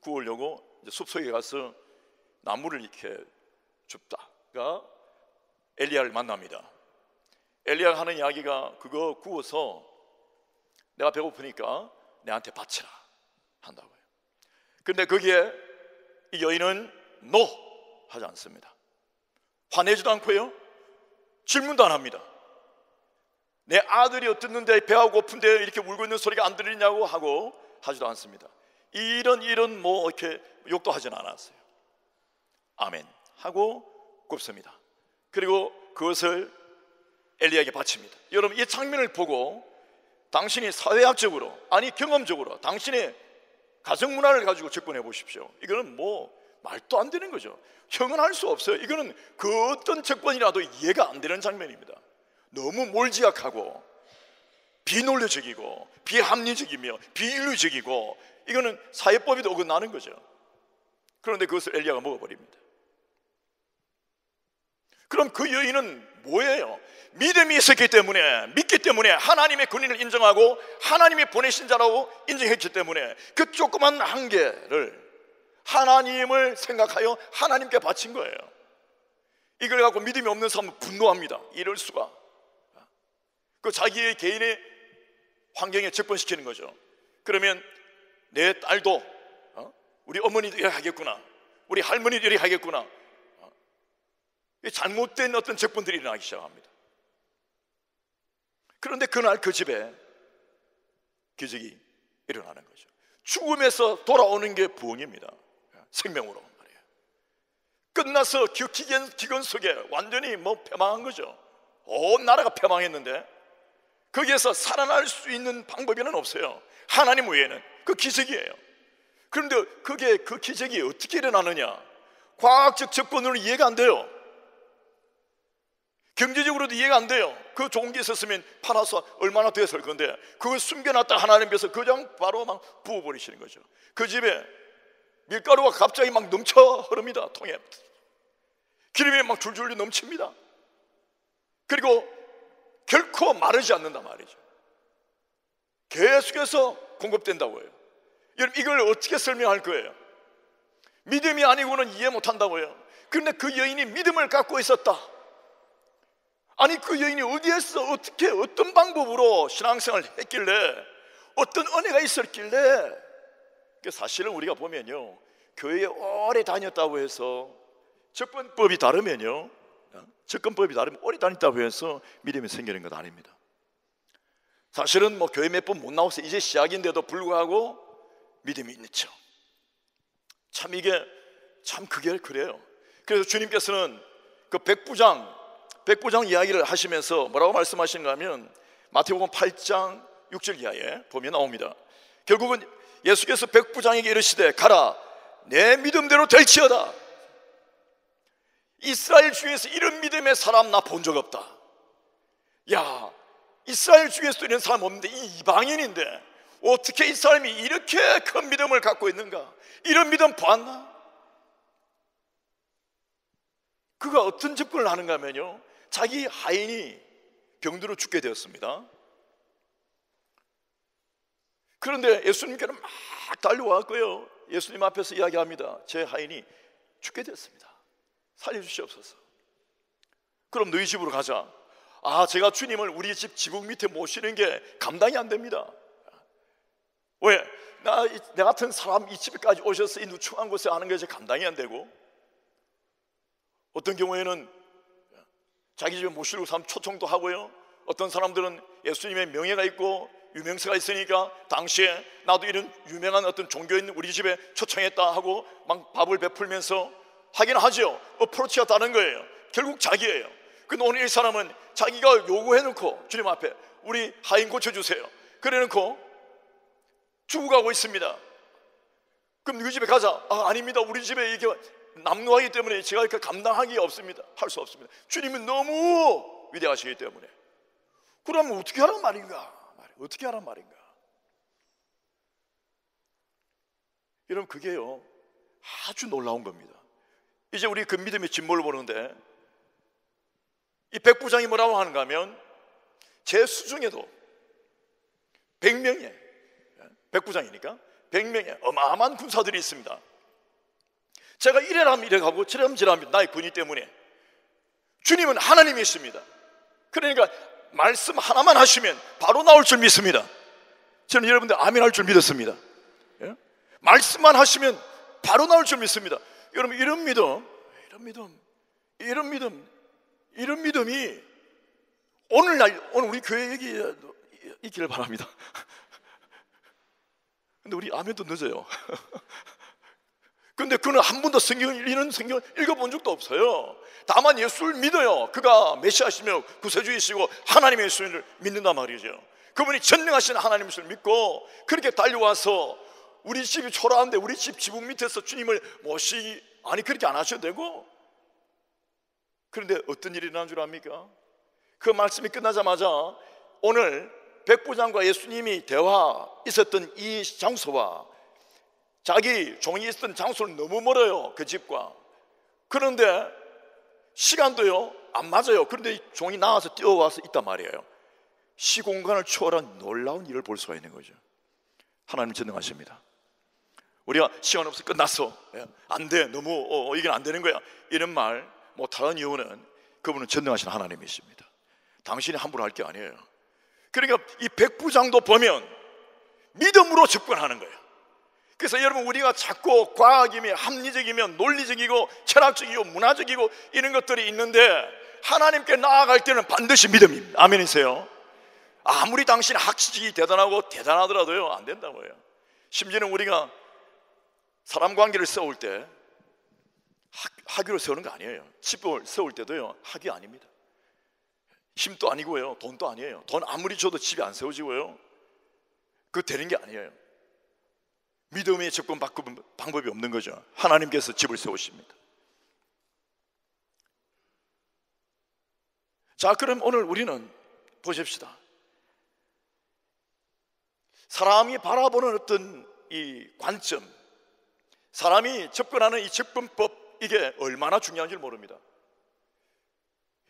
구우려고 이제 숲속에 가서 나무를 이렇게 줍다가 엘리야를 만납니다. 엘리야가 하는 이야기가 그거 구워서 내가 배고프니까 내한테 바치라 한다고요. 근데 거기에 이 여인은 노 하지 않습니다. 화내지도 않고요, 질문도 안 합니다. 내 아들이 어떻는데 배가 고픈데 이렇게 울고 있는 소리가 안 들리냐고 하고 하지도 않습니다. 이런 뭐 이렇게 욕도 하진 않았어요. 아멘 하고 굽습니다. 그리고 그것을 엘리야에게 바칩니다. 여러분 이 장면을 보고 당신이 사회학적으로 아니 경험적으로 당신의 가정문화를 가지고 접근해 보십시오. 이거는 뭐 말도 안 되는 거죠. 형언할 수 없어요. 이거는 그 어떤 접근이라도 이해가 안 되는 장면입니다. 너무 몰지각하고 비논리적이고 비합리적이며 비인류적이고 이거는 사회법에도 어긋나는 거죠. 그런데 그것을 엘리야가 먹어버립니다. 그럼 그 여인은 뭐예요? 믿음이 있었기 때문에, 믿기 때문에 하나님의 권위를 인정하고 하나님이 보내신 자라고 인정했기 때문에 그 조그만 한 개를 하나님을 생각하여 하나님께 바친 거예요. 이걸 갖고 믿음이 없는 사람은 분노합니다. 이럴 수가. 그 자기의 개인의 환경에 접근시키는 거죠. 그러면 내 딸도 우리 어머니도 이렇게 하겠구나, 우리 할머니도 이렇게 하겠구나. 잘못된 어떤 접근들이 일어나기 시작합니다. 그런데 그날 그 집에 기적이 일어나는 거죠. 죽음에서 돌아오는 게 부흥입니다. 생명으로 말이에요. 끝나서 기근 속에 완전히 뭐 패망한 거죠. 온 나라가 패망했는데 거기에서 살아날 수 있는 방법에는 없어요. 하나님 외에는. 그 기적이에요. 그런데 그게 그 기적이 어떻게 일어나느냐? 과학적 접근으로 이해가 안 돼요. 경제적으로도 이해가 안 돼요. 그 좋은 게 있었으면 팔아서 얼마나 됐을 건데 그걸 숨겨놨다 하나님께서 그냥 바로 막 부어버리시는 거죠. 그 집에 밀가루가 갑자기 막 넘쳐 흐릅니다. 통에 기름이 막 줄줄 넘칩니다. 그리고 결코 마르지 않는단 말이죠. 계속해서 공급된다고 해요. 여러분, 이걸 어떻게 설명할 거예요? 믿음이 아니고는 이해 못한다고요. 그런데 그 여인이 믿음을 갖고 있었다. 아니, 그 여인이 어디에서 어떻게 어떤 방법으로 신앙생활을 했길래, 어떤 은혜가 있었길래. 사실은 우리가 보면요, 교회에 오래 다녔다고 해서 접근법이 다르면요, 접근법이 다르면 오래 다녔다고 해서 믿음이 생기는 건 아닙니다. 사실은 뭐 교회 몇 번 못 나와서 이제 시작인데도 불구하고 믿음이 있죠. 참 이게 참 그게 그래요. 그래서 주님께서는 그 백부장 이야기를 하시면서 뭐라고 말씀하시는가 하면 마태복음 8장 6절 이하에 보면 나옵니다. 결국은 예수께서 백부장에게 이르시되 가라, 내 믿음대로 될지어다. 이스라엘 중에서 이런 믿음의 사람 나 본 적 없다. 야, 이스라엘 중에서도 이런 사람 없는데 이 이방인인데 어떻게 이 사람이 이렇게 큰 믿음을 갖고 있는가? 이런 믿음 보았나? 그가 어떤 접근을 하는가 하면요, 자기 하인이 병들어 죽게 되었습니다. 그런데 예수님께는 막 달려왔고요, 예수님 앞에서 이야기합니다. 제 하인이 죽게 됐습니다. 살려주시옵소서. 그럼 너희 집으로 가자. 아, 제가 주님을 우리 집 지붕 밑에 모시는 게 감당이 안 됩니다. 왜? 내 같은 사람 이 집까지 오셔서 이 누추한 곳에 하는 게 감당이 안 되고, 어떤 경우에는 자기 집에 모시고 사람 초청도 하고요, 어떤 사람들은 예수님의 명예가 있고 유명세가 있으니까 당시에 나도 이런 유명한 어떤 종교인 우리 집에 초청했다 하고 막 밥을 베풀면서 하긴 하죠. 어프로치가 다른 거예요. 결국 자기예요. 근데 오늘 이 사람은 자기가 요구해놓고 주님 앞에 우리 하인 고쳐주세요 그래놓고 죽어가고 있습니다. 그럼 너희 집에 가자. 아, 아닙니다. 우리 집에 이게 남루하기 때문에 제가 이렇게 감당하기 없습니다. 할 수 없습니다. 주님은 너무 위대하시기 때문에. 그러면 어떻게 하란 말인가? 어떻게 하란 말인가? 여러분, 그게요 아주 놀라운 겁니다. 이제 우리 그 믿음의 진보를 보는데, 이 백부장이 뭐라고 하는가 하면 제 수중에도 100명의, 백부장이니까 100명의 어마어마한 군사들이 있습니다. 제가 이래라면 이래가고 저래라면 저래라면 나의 권위 때문에. 주님은 하나님이십니다. 그러니까 말씀 하나만 하시면 바로 나올 줄 믿습니다. 저는 여러분들 아멘 할 줄 믿었습니다. 예? 말씀만 하시면 바로 나올 줄 믿습니다. 여러분, 이런 믿음이 오늘 우리 교회에 여기 있기를 바랍니다. 근데 우리 아멘도 늦어요. 근데 그는 한 번도 성경을 읽어본 적도 없어요. 다만 예수를 믿어요. 그가 메시아시며 구세주이시고 하나님의 예수를 믿는단 말이죠. 그분이 전능하신 하나님을 믿고 그렇게 달려와서 우리 집이 초라한데 우리 집 지붕 밑에서 주님을 모시기, 아니 그렇게 안 하셔도 되고. 그런데 어떤 일이 일어난 줄 압니까? 그 말씀이 끝나자마자 오늘 백부장과 예수님이 대화 있었던 이 장소와 자기 종이 있었던 장소는 너무 멀어요, 그 집과. 그런데 시간도요 안 맞아요. 그런데 종이 나와서 뛰어와서 있단 말이에요. 시공간을 초월한 놀라운 일을 볼 수가 있는 거죠. 하나님 전능하십니다. 우리가 시간 없어 끝났어, 안 돼, 너무 이게 안 되는 거야, 이런 말 못하는 이유는 그분은 전능하신 하나님이십니다. 당신이 함부로 할 게 아니에요. 그러니까 이 백부장도 보면 믿음으로 접근하는 거예요. 그래서 여러분, 우리가 자꾸 과학이며 합리적이며 논리적이고 철학적이고 문화적이고 이런 것들이 있는데 하나님께 나아갈 때는 반드시 믿음입니다. 아멘이세요? 아무리 당신 학식이 대단하더라도요 안 된다고 해요. 심지어는 우리가 사람 관계를 세울 때 학위로 세우는 거 아니에요. 집을 세울 때도요 학위 아닙니다. 힘도 아니고요, 돈도 아니에요. 돈 아무리 줘도 집이 안 세워지고요, 그거 되는 게 아니에요. 믿음의 접근 방법이 없는 거죠. 하나님께서 집을 세우십니다. 자, 그럼 오늘 우리는 보십시다. 사람이 바라보는 어떤 이 관점, 사람이 접근하는 이 접근법, 이게 얼마나 중요한지 모릅니다.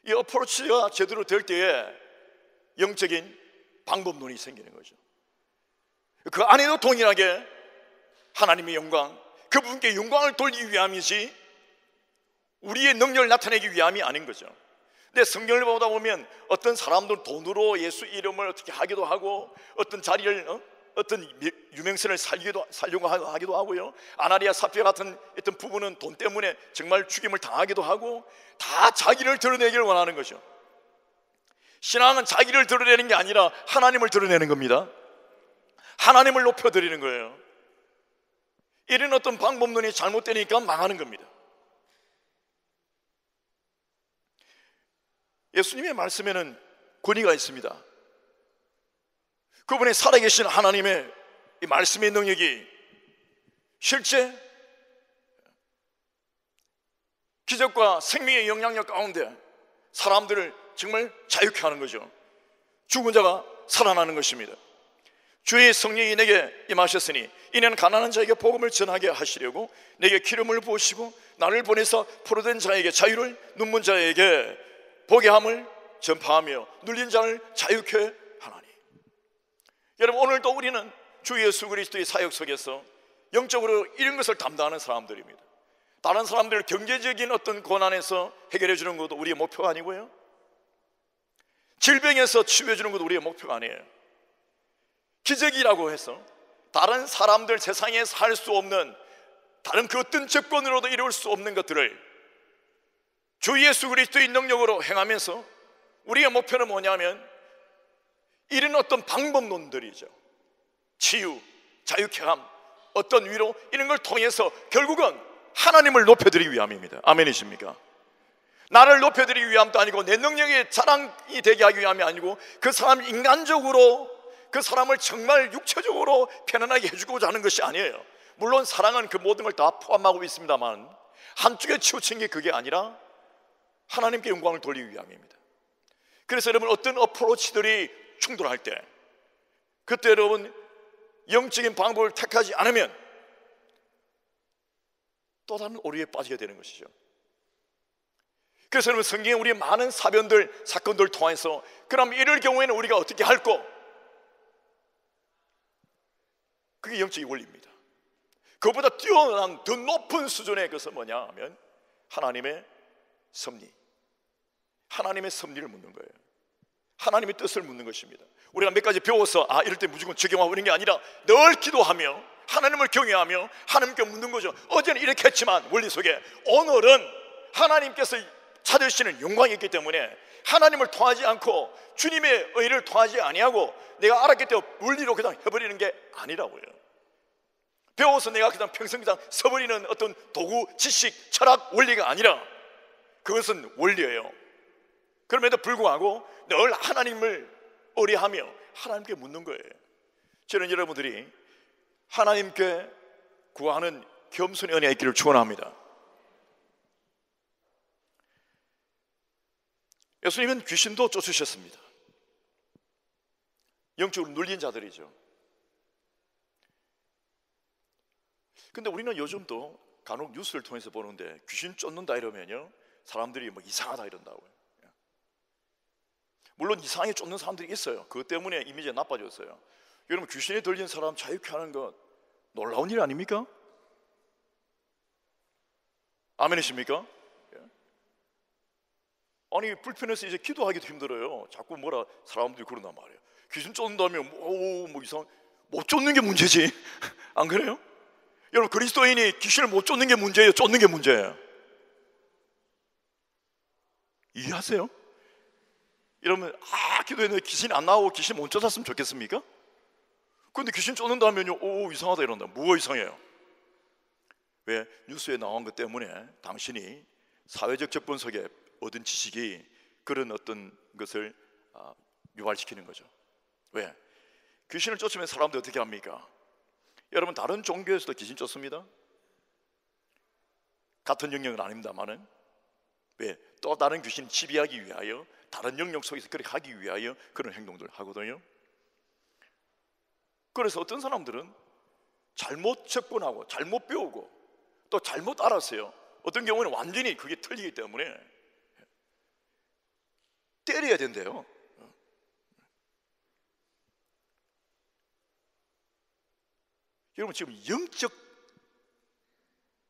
이 어프로치가 제대로 될 때에 영적인 방법론이 생기는 거죠. 그 안에도 동일하게 하나님의 영광, 그분께 영광을 돌리기 위함이지 우리의 능력을 나타내기 위함이 아닌 거죠. 근데 성경을 보다 보면 어떤 사람들은 돈으로 예수 이름을 어떻게 하기도 하고, 어떤 자리를 어떤 유명세를 살려고 하기도 하고요. 아나니아 사피라 같은 어떤 부부는 돈 때문에 정말 죽임을 당하기도 하고, 다 자기를 드러내기를 원하는 거죠. 신앙은 자기를 드러내는 게 아니라 하나님을 드러내는 겁니다. 하나님을 높여드리는 거예요. 이런 어떤 방법론이 잘못되니까 망하는 겁니다. 예수님의 말씀에는 권위가 있습니다. 그분의 살아계신 하나님의 이 말씀의 능력이 실제 기적과 생명의 영향력 가운데 사람들을 정말 자유케 하는 거죠. 죽은 자가 살아나는 것입니다. 주의 성령이 내게 임하셨으니 이는 가난한 자에게 복음을 전하게 하시려고 내게 기름을 부으시고 나를 보내서 포로된 자에게 자유를, 눈먼 자에게 보게 함을 전파하며 눌린 자를 자유케 하나니. 여러분, 오늘도 우리는 주 예수 그리스도의 사역 속에서 영적으로 이런 것을 담당하는 사람들입니다. 다른 사람들 경제적인 어떤 고난에서 해결해 주는 것도 우리의 목표가 아니고요, 질병에서 치유해 주는 것도 우리의 목표가 아니에요. 기적이라고 해서 다른 사람들 세상에서 할 수 없는, 다른 그 어떤 조건으로도 이룰 수 없는 것들을 주 예수 그리스도의 능력으로 행하면서 우리의 목표는 뭐냐면 이런 어떤 방법론들이죠. 치유, 자유케함, 어떤 위로, 이런 걸 통해서 결국은 하나님을 높여드리기 위함입니다. 아멘이십니까? 나를 높여드리기 위함도 아니고 내 능력의 자랑이 되게 하기 위함이 아니고 그 사람 인간적으로 그 사람을 정말 육체적으로 편안하게 해주고자 하는 것이 아니에요. 물론 사랑은 그 모든 걸 다 포함하고 있습니다만 한쪽에 치우친 게 그게 아니라 하나님께 영광을 돌리기 위함입니다. 그래서 여러분, 어떤 어프로치들이 충돌할 때 그때 여러분 영적인 방법을 택하지 않으면 또 다른 오류에 빠지게 되는 것이죠. 그래서 여러분, 성경에 우리 많은 사변들, 사건들을 통해서 그럼 이럴 경우에는 우리가 어떻게 할꼬? 그게 영적인 원리입니다. 그것보다 뛰어난 더 높은 수준의 것은 뭐냐 하면 하나님의 섭리, 하나님의 섭리를 묻는 거예요. 하나님의 뜻을 묻는 것입니다. 우리가 몇 가지 배워서 이럴 때 무조건 적용하고 있는 게 아니라 늘 기도하며 하나님을 경외하며 하나님께 묻는 거죠. 어제는 이렇게 했지만 원리 속에 오늘은 하나님께서 찾으시는 영광이 있기 때문에 하나님을 통하지 않고 주님의 의를 통하지 아니하고 내가 알았기 때문에 원리로 그냥 해버리는 게 아니라고요. 배워서 내가 그냥 평생 그냥 써버리는 어떤 도구, 지식, 철학, 원리가 아니라 그것은 원리예요. 그럼에도 불구하고 늘 하나님을 의뢰하며 하나님께 묻는 거예요. 저는 여러분들이 하나님께 구하는 겸손의 은혜가 있기를 축원합니다. 예수님은 귀신도 쫓으셨습니다. 영적으로 눌린 자들이죠. 근데 우리는 요즘도 간혹 뉴스를 통해서 보는데 귀신 쫓는다 이러면요 사람들이 뭐 이상하다 이런다고요. 물론 이상하게 쫓는 사람들이 있어요. 그것 때문에 이미지가 나빠졌어요. 여러분, 귀신에 들린 사람 자유케 하는 것 놀라운 일 아닙니까? 아멘이십니까? 아니, 불편해서 이제 기도하기도 힘들어요. 자꾸 뭐라 사람들이 그런단 말이에요. 귀신 쫓는다면 뭐 이상, 못 쫓는 게 문제지. 안 그래요? 여러분, 그리스도인이 귀신을 못 쫓는 게 문제예요, 쫓는 게 문제예요? 이해하세요? 여러분, 기도했는데 귀신이 안 나오고 귀신 못 쫓았으면 좋겠습니까? 그런데 귀신 쫓는다면요, 이상하다 이런다. 뭐가 이상해요? 왜? 뉴스에 나온 것 때문에 당신이 사회적 접근 속에 얻은 지식이 그런 어떤 것을 유발시키는 거죠. 왜? 귀신을 쫓으면 사람들 어떻게 합니까? 여러분, 다른 종교에서도 귀신 쫓습니다. 같은 영역은 아닙니다만은 왜? 또 다른 귀신 지배하기 위하여 다른 영역 속에서 그렇게 하기 위하여 그런 행동들을 하거든요. 그래서 어떤 사람들은 잘못 접근하고 잘못 배우고 또 잘못 알았어요. 어떤 경우는 완전히 그게 틀리기 때문에 때려야 된대요. 여러분, 지금 영적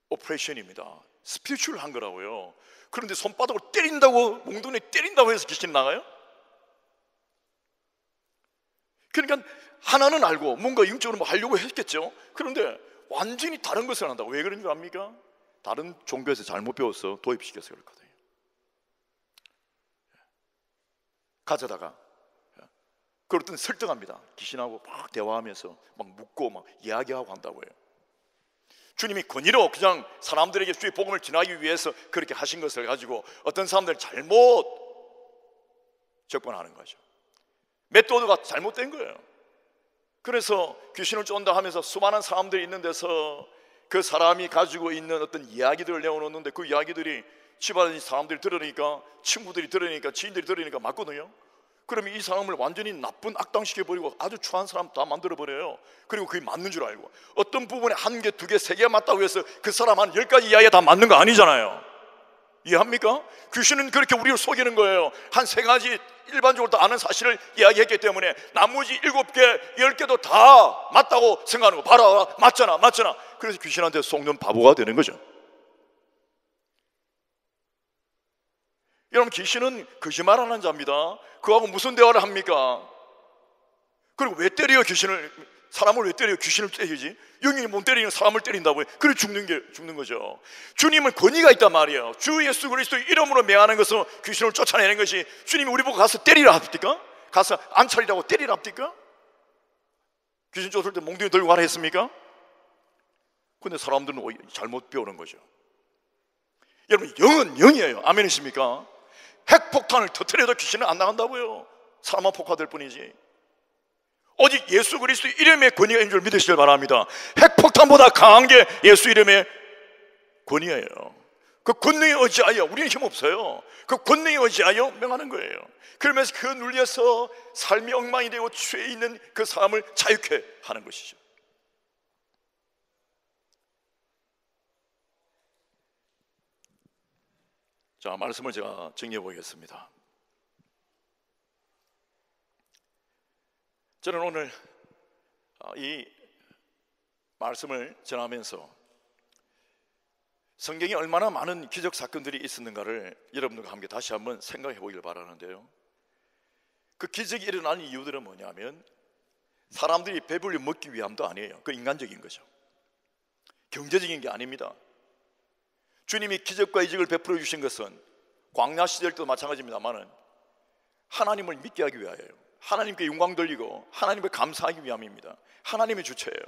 오퍼레이션입니다. 스피리추얼한 거라고요. 그런데 손바닥으로 때린다고, 몽둥이에 때린다고 해서 귀신이 나가요? 그러니까 하나는 알고 뭔가 영적으로 뭐 하려고 했겠죠. 그런데 완전히 다른 것을 한다고. 왜 그런 줄 압니까? 다른 종교에서 잘못 배워서 도입시켜서 그렇거든요. 가져다가 그럴 설득합니다. 귀신하고 막 대화하면서 막 묻고 막 이야기하고 한다고 해요. 주님이 권위로 그냥 사람들에게 주의 복음을 전하기 위해서 그렇게 하신 것을 가지고 어떤 사람들은 잘못 접근하는 거죠. 메소드가 잘못된 거예요. 그래서 귀신을 쫓는다 하면서 수많은 사람들이 있는 데서 그 사람이 가지고 있는 어떤 이야기들을 내어놓는데 그 이야기들이 집안 사람들이 들으니까, 친구들이 들으니까, 지인들이 들으니까 맞거든요. 그러면 이 사람을 완전히 나쁜 악당시켜버리고 아주 추한 사람 다 만들어버려요. 그리고 그게 맞는 줄 알고, 어떤 부분에 한 개, 두 개, 세 개 맞다고 해서 그 사람 한 10가지 이야기가 다 맞는 거 아니잖아요. 이해합니까? 귀신은 그렇게 우리를 속이는 거예요. 한 3가지 일반적으로 다 아는 사실을 이야기했기 때문에 나머지 7개, 10개도 다 맞다고 생각하는 거. 봐라, 맞잖아. 그래서 귀신한테 속는 바보가 되는 거죠. 여러분, 귀신은 거짓말하는 자입니다. 그하고 무슨 대화를 합니까? 그리고 왜 때려요? 귀신을, 사람을 왜 때려요? 귀신을 때리지? 영이 못 때리는 사람을 때린다고요? 그래 죽는 거죠. 주님은 권위가 있단 말이에요. 주 예수 그리스도 이름으로 명하는 것은 귀신을 쫓아내는 것이, 주님이 우리 보고 가서 때리라 합니까? 가서 안찰이라고 때리라 합니까? 귀신 쫓을 때 몽둥이 들고 가라 했습니까? 근데 사람들은 잘못 배우는 거죠. 여러분, 영은 영이에요. 아멘이십니까? 핵폭탄을 터뜨려도 귀신은 안 나간다고요. 사람만 폭파될 뿐이지. 오직 예수 그리스도 이름의 권위가 있는 줄 믿으시길 바랍니다. 핵폭탄보다 강한 게 예수 이름의 권위예요. 그 권능에 의지하여, 우리는 힘없어요. 그 권능에 의지하여 명하는 거예요. 그러면서 그 눌려서 삶이 엉망이 되고 죄에 있는 그 사람을 자유케 하는 것이죠. 자, 말씀을 제가 정리해 보겠습니다. 저는 오늘 이 말씀을 전하면서 성경에 얼마나 많은 기적 사건들이 있었는가를 여러분들과 함께 다시 한번 생각해 보기를 바라는데요, 그 기적이 일어나는 이유들은 뭐냐면 사람들이 배불리 먹기 위함도 아니에요. 그 인간적인 거죠. 경제적인 게 아닙니다. 주님이 기적과 이적을 베풀어 주신 것은 광야 시절 때도 마찬가지입니다만은 하나님을 믿게 하기 위하여요. 하나님께 영광 돌리고 하나님을 감사하기 위함입니다. 하나님의 주체예요.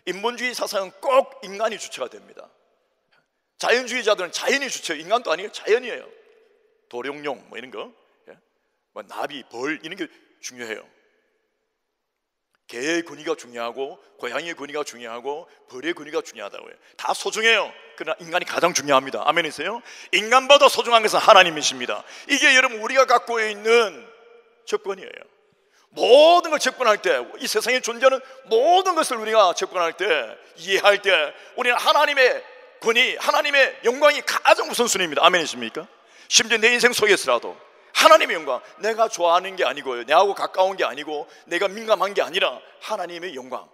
인본주의 사상은 꼭 인간이 주체가 됩니다. 자연주의자들은 자연이 주체예요. 인간도 아니에요. 자연이에요. 도룡뇽 뭐 이런 거, 뭐 나비, 벌 이런 게 중요해요. 개의 권위가 중요하고 고양이의 권위가 중요하고 벌의 권위가 중요하다고 해요. 다 소중해요. 그러나 인간이 가장 중요합니다. 아멘이세요? 인간보다 소중한 것은 하나님이십니다. 이게 여러분 우리가 갖고 있는 접근이에요. 모든 걸 접근할 때, 이 세상에 존재하는 모든 것을 우리가 접근할 때, 이해할 때 우리는 하나님의 권위, 하나님의 영광이 가장 우선순위입니다. 아멘이십니까? 심지어 내 인생 속에서라도 하나님의 영광, 내가 좋아하는 게 아니고요, 내하고 가까운 게 아니고 내가 민감한 게 아니라 하나님의 영광.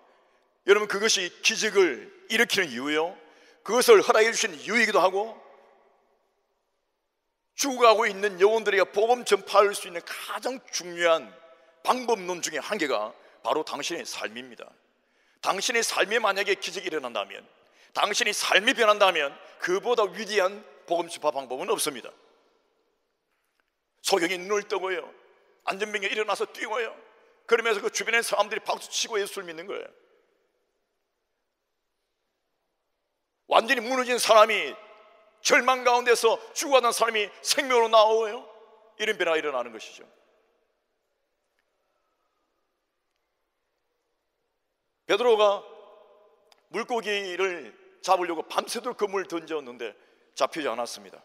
여러분, 그것이 기적을 일으키는 이유예요. 그것을 허락해 주신 이유이기도 하고, 죽어가고 있는 영혼들에게 복음 전파할 수 있는 가장 중요한 방법론 중에 한 개가 바로 당신의 삶입니다. 당신의 삶에 만약에 기적이 일어난다면, 당신의 삶이 변한다면 그보다 위대한 복음 전파 방법은 없습니다. 소경이 눈을 뜨고요, 안전병이 일어나서 뛰고요, 그러면서 그 주변의 사람들이 박수치고 예수를 믿는 거예요. 완전히 무너진 사람이 절망 가운데서 죽어가는 사람이 생명으로 나오고요, 이런 변화가 일어나는 것이죠. 베드로가 물고기를 잡으려고 밤새도록 그물을 던졌는데 잡히지 않았습니다.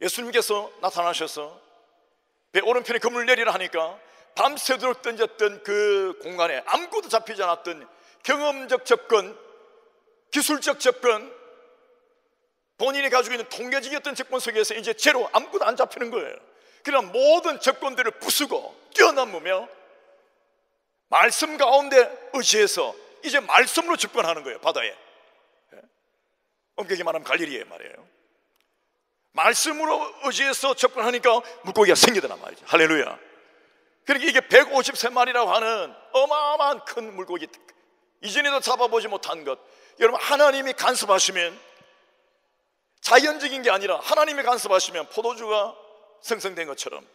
예수님께서 나타나셔서 배 오른편에 그물을 내리라 하니까 밤새도록 던졌던 그 공간에 아무것도 잡히지 않았던 경험적 접근, 기술적 접근, 본인이 가지고 있는 통계적이었던 접근 속에서 이제 제로 아무것도 안 잡히는 거예요. 그러나 모든 접근들을 부수고 뛰어넘으며 말씀 가운데 의지해서 이제 말씀으로 접근하는 거예요. 바다에. 엄격히 말하면 갈릴리에 말이에요. 말씀으로 의지해서 접근하니까 물고기가 생기더란 말이죠. 할렐루야. 그러니까 이게 153마리라고 하는 어마어마한 큰 물고기, 이전에도 잡아보지 못한 것. 여러분, 하나님이 간섭하시면, 자연적인 게 아니라 하나님이 간섭하시면 포도주가 생성된 것처럼,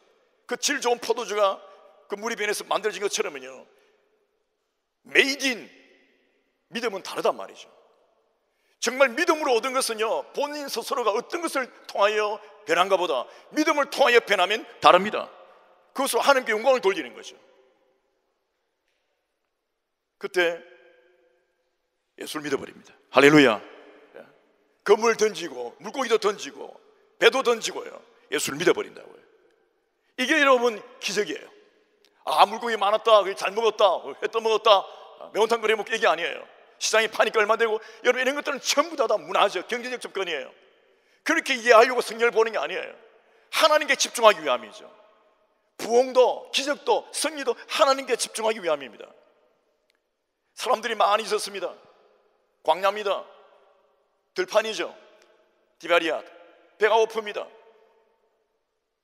그 질 좋은 포도주가 그 물이 변해서 만들어진 것처럼은요, 메이드 인 믿음은 다르단 말이죠. 정말 믿음으로 얻은 것은요, 본인 스스로가 어떤 것을 통하여 변한가 보다 믿음을 통하여 변하면 다릅니다. 그것으로 하나님께 영광을 돌리는 거죠. 그때 예수를 믿어버립니다. 할렐루야. 그물 던지고 물고기도 던지고 배도 던지고요, 예수를 믿어버린다고요. 이게 여러분 기적이에요. 아, 물고기 많았다, 잘 먹었다, 회 떠먹었다, 매운탕 끓여 먹기, 이게 아니에요. 시장에 파니까 얼마 되고, 여러분 이런 것들은 전부 다 문화죠. 경제적 접근이에요. 그렇게 이해하려고 성경을 보는 게 아니에요. 하나님께 집중하기 위함이죠. 부흥도 기적도 승리도 하나님께 집중하기 위함입니다. 사람들이 많이 있었습니다. 광야입니다. 들판이죠. 디바리아. 배가 고픕니다.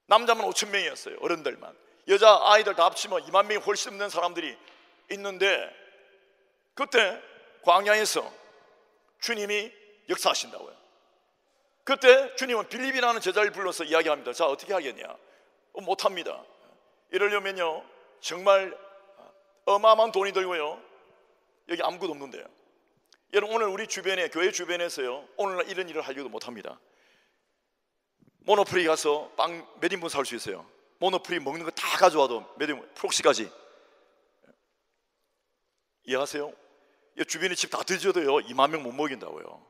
남자만 5천 명이었어요. 어른들만. 여자 아이들 다 합치면 2만 명이 훨씬 넘는 사람들이 있는데, 그때 광야에서 주님이 역사하신다고요. 그때 주님은 빌립이라는 제자를 불러서 이야기합니다. 자, 어떻게 하겠냐? 못합니다. 이러려면요, 정말 어마어마한 돈이 들고요, 여기 아무것도 없는데요. 여러분, 오늘 우리 주변에, 교회 주변에서요, 오늘날 이런 일을 하려도 못합니다. 모노프리 가서 빵 몇 인분 살 수 있어요. 모노프리 먹는 거 다 가져와도 몇 인분, 프록시까지. 이해하세요? 주변에 집 다 뒤져도요 2만 명 못 먹인다고요.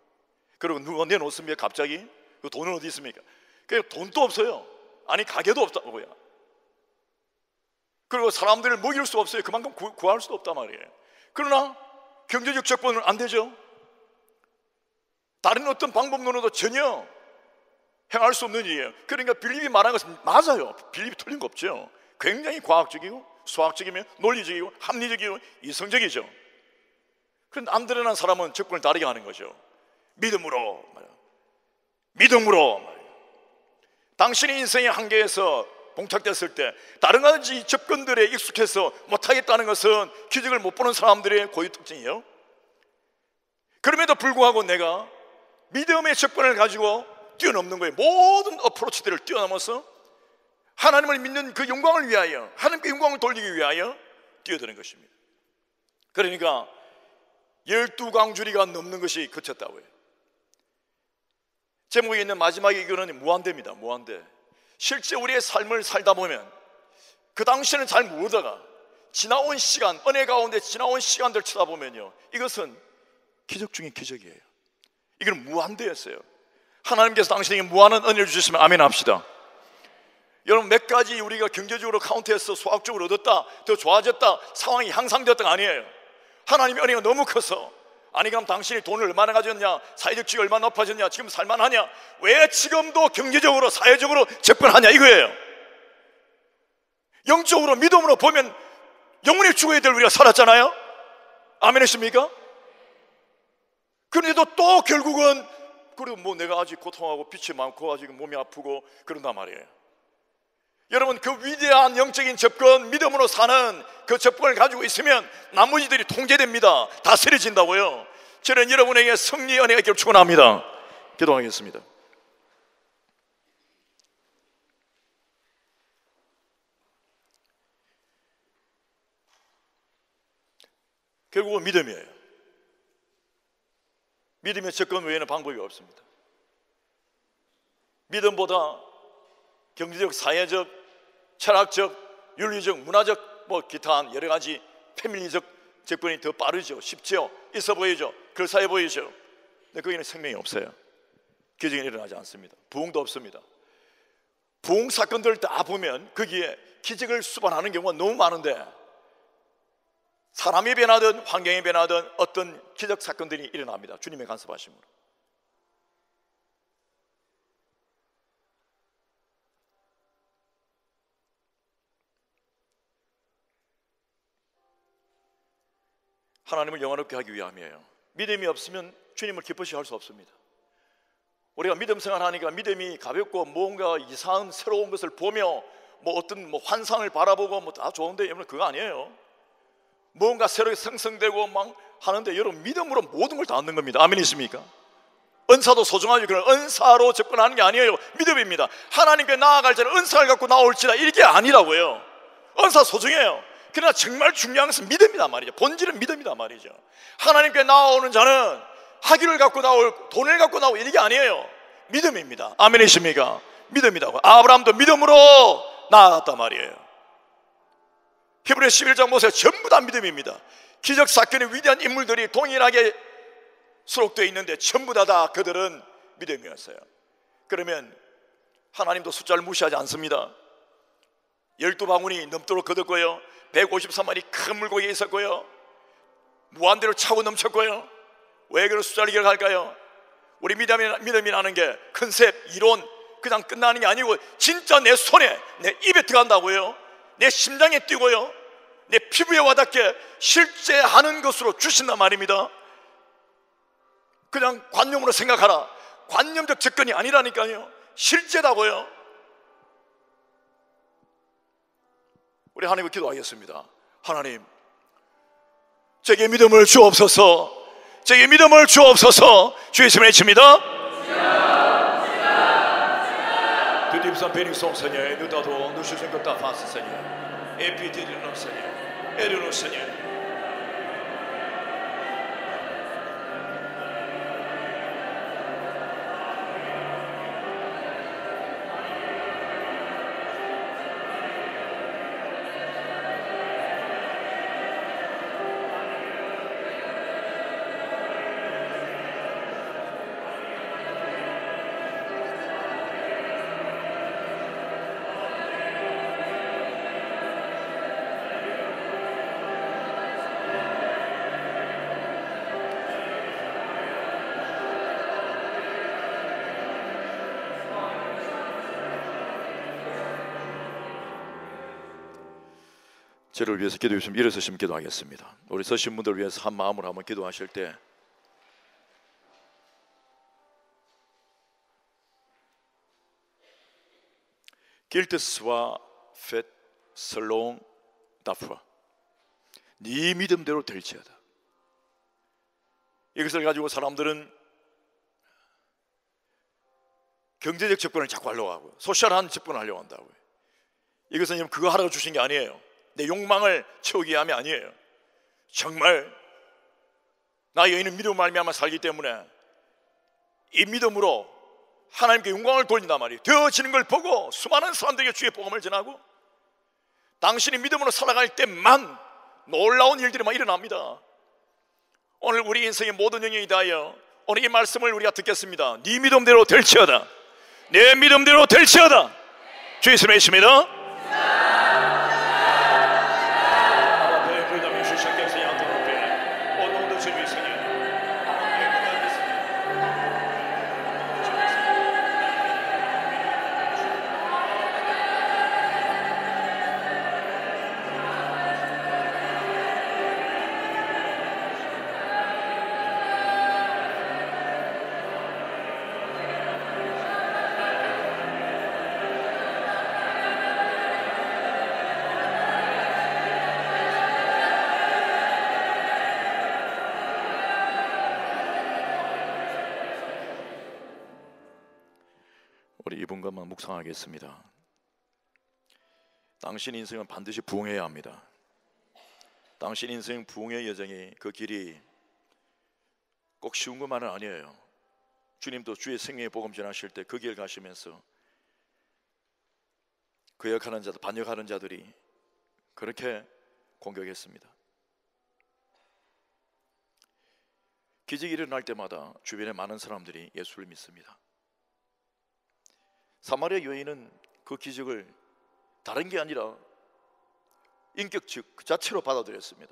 그리고 누가 내놓습니까? 갑자기? 그 돈은 어디 있습니까? 그러니까 돈도 없어요. 아니, 가게도 없다고요. 그리고 사람들을 먹일 수 없어요. 그만큼 구할 수도 없단 말이에요. 그러나 경제적 접근은 안 되죠. 다른 어떤 방법론으로도 전혀 행할 수 없는 일이에요. 그러니까 빌립이 말한 것은 맞아요. 빌립이 틀린 거 없죠. 굉장히 과학적이고 수학적이며 논리적이고 합리적이고 이성적이죠. 그런데 안 드러난 사람은 접근을 다르게 하는 거죠. 믿음으로. 당신의 인생의 한계에서 봉착됐을 때 다른 가지 접근들에 익숙해서 못하겠다는 것은 기적을 못 보는 사람들의 고유 특징이에요. 그럼에도 불구하고 내가 믿음의 접근을 가지고 뛰어넘는 거예요. 모든 어프로치들을 뛰어넘어서 하나님을 믿는 그 영광을 위하여, 하나님께 영광을 돌리기 위하여 뛰어드는 것입니다. 그러니까 12광주리가 넘는 것이 그쳤다고요. 제목에 있는 마지막에 이거는 무한대입니다. 무한대. 실제 우리의 삶을 살다 보면 그 당시에는 잘 모르다가 지나온 시간, 은혜 가운데 지나온 시간들 쳐다보면요, 이것은 기적 중에 기적이에요. 이건 무한대였어요. 하나님께서 당신에게 무한한 은혜를 주시면 아멘 합시다. 여러분, 몇 가지 우리가 경제적으로 카운트해서 수학적으로 얻었다, 더 좋아졌다, 상황이 향상되었다가 아니에요. 하나님의 은혜가 너무 커서, 아니 그럼 당신이 돈을 얼마나 가졌냐, 사회적 지위가 얼마나 높아졌냐, 지금 살만하냐, 왜 지금도 경제적으로 사회적으로 접근하냐, 이거예요. 영적으로 믿음으로 보면 영원히 죽어야 될 우리가 살았잖아요. 아멘 하십니까? 그런데도 또 결국은, 그리고 뭐 내가 아직 고통하고 빛이 많고 아직 몸이 아프고 그런단 말이에요. 여러분, 그 위대한 영적인 접근, 믿음으로 사는 그 접근을 가지고 있으면 나머지들이 통제됩니다. 다스려진다고요. 저는 여러분에게 승리 은혜가 있기를 축원합니다. 기도하겠습니다. 결국은 믿음이에요. 믿음의 접근 외에는 방법이 없습니다. 믿음보다 경제적, 사회적, 철학적, 윤리적, 문화적, 뭐 기타 여러 가지 패밀리적 접근이 더 빠르죠. 쉽죠. 있어 보이죠. 그럴싸해 보이죠. 근데 거기는 생명이 없어요. 기적이 일어나지 않습니다. 부흥도 없습니다. 부흥 사건들 다 보면 거기에 기적을 수반하는 경우가 너무 많은데, 사람이 변하든 환경이 변하든 어떤 기적 사건들이 일어납니다. 주님의 간섭하심으로. 하나님을 영화롭게 하기 위함이에요. 믿음이 없으면 주님을 기쁘시게 할 수 없습니다. 우리가 믿음 생활하니까 믿음이 가볍고 뭔가 이상한 새로운 것을 보며 어떤 환상을 바라보고 다 좋은데, 여러분 그거 아니에요. 뭔가 새롭게 생성되고 막 하는데, 여러분 믿음으로 모든 걸 다 얻는 겁니다. 아멘이십니까? 은사도 소중하죠. 그런 은사로 접근하는 게 아니에요. 믿음입니다. 하나님께 나아갈 때는 은사를 갖고 나올지라, 이게 아니라고요. 은사 소중해요. 그러나 정말 중요한 것은 믿음이란 말이죠. 본질은 믿음이란 말이죠. 하나님께 나오는 자는 학위를 갖고 나올, 돈을 갖고 나올, 이게 아니에요. 믿음입니다. 아멘이십니까? 믿음이라고. 아브라함도 믿음으로 나아갔단 말이에요. 히브리 11장 보세요. 전부 다 믿음입니다. 기적 사건의 위대한 인물들이 동일하게 수록되어 있는데 전부 다 그들은 믿음이었어요. 그러면 하나님도 숫자를 무시하지 않습니다. 12바구니 넘도록 거뒀고요, 153마리 큰 물고기 있었고요, 무한대로 차고 넘쳤고요. 왜 그런 숫자를 기억할까요? 우리 믿음이라는 게 컨셉, 이론 그냥 끝나는 게 아니고 진짜 내 손에, 내 입에 들어간다고요. 내 심장에 뛰고요, 내 피부에 와닿게 실제 하는 것으로 주신단 말입니다. 그냥 관념으로 생각하라, 관념적 접근이 아니라니까요. 실제다고요. 우리 하나님을 기도하겠습니다. 하나님, 제게 믿음을 주옵소서. 제게 믿음을 주옵소서. 주의 이름을 외칩니다. 드디입산 베닉송서냐 누다도 누슈신 것다 파스서냐 에피디르노서냐 에르노서냐. 저를 위해서 기도해 주시면 일어서시면 기도하겠습니다. 우리 서신 분들 위해서 한 마음으로 한번 기도하실 때, 길트스와 펫 설롱 다프와 네 믿음대로 될지어다. 이것을 가지고 사람들은 경제적 접근을 자꾸 하려고 하고요, 소셜한 접근을 하려고 한다고요. 이것은 그거 하라고 주신 게 아니에요. 내 욕망을 채우기 위함이 아니에요. 정말 나의 여인은 믿음을 말미암아 살기 때문에 이 믿음으로 하나님께 영광을 돌린단 말이에요. 되어지는 걸 보고 수많은 사람들에게 주의 복음을 전하고, 당신이 믿음으로 살아갈 때만 놀라운 일들이 막 일어납니다. 오늘 우리 인생의 모든 영역이 다하여 오늘 이 말씀을 우리가 듣겠습니다. 네 믿음대로 될지어다. 내 믿음대로 될지어다. 주의 이름을 외칩니다. 우리 이분과만 묵상하겠습니다. 당신 인생은 반드시 부흥해야 합니다. 당신 인생 부흥의 여정이, 그 길이 꼭 쉬운 것만은 아니에요. 주님도 주의 생명의 복음 전하실 때 그 길 가시면서 그 역하는 자들, 반역하는 자들이 그렇게 공격했습니다. 기적이 일어날 때마다 주변에 많은 사람들이 예수를 믿습니다. 사마리아 여인은 그 기적을 다른 게 아니라 인격적 그 자체로 받아들였습니다.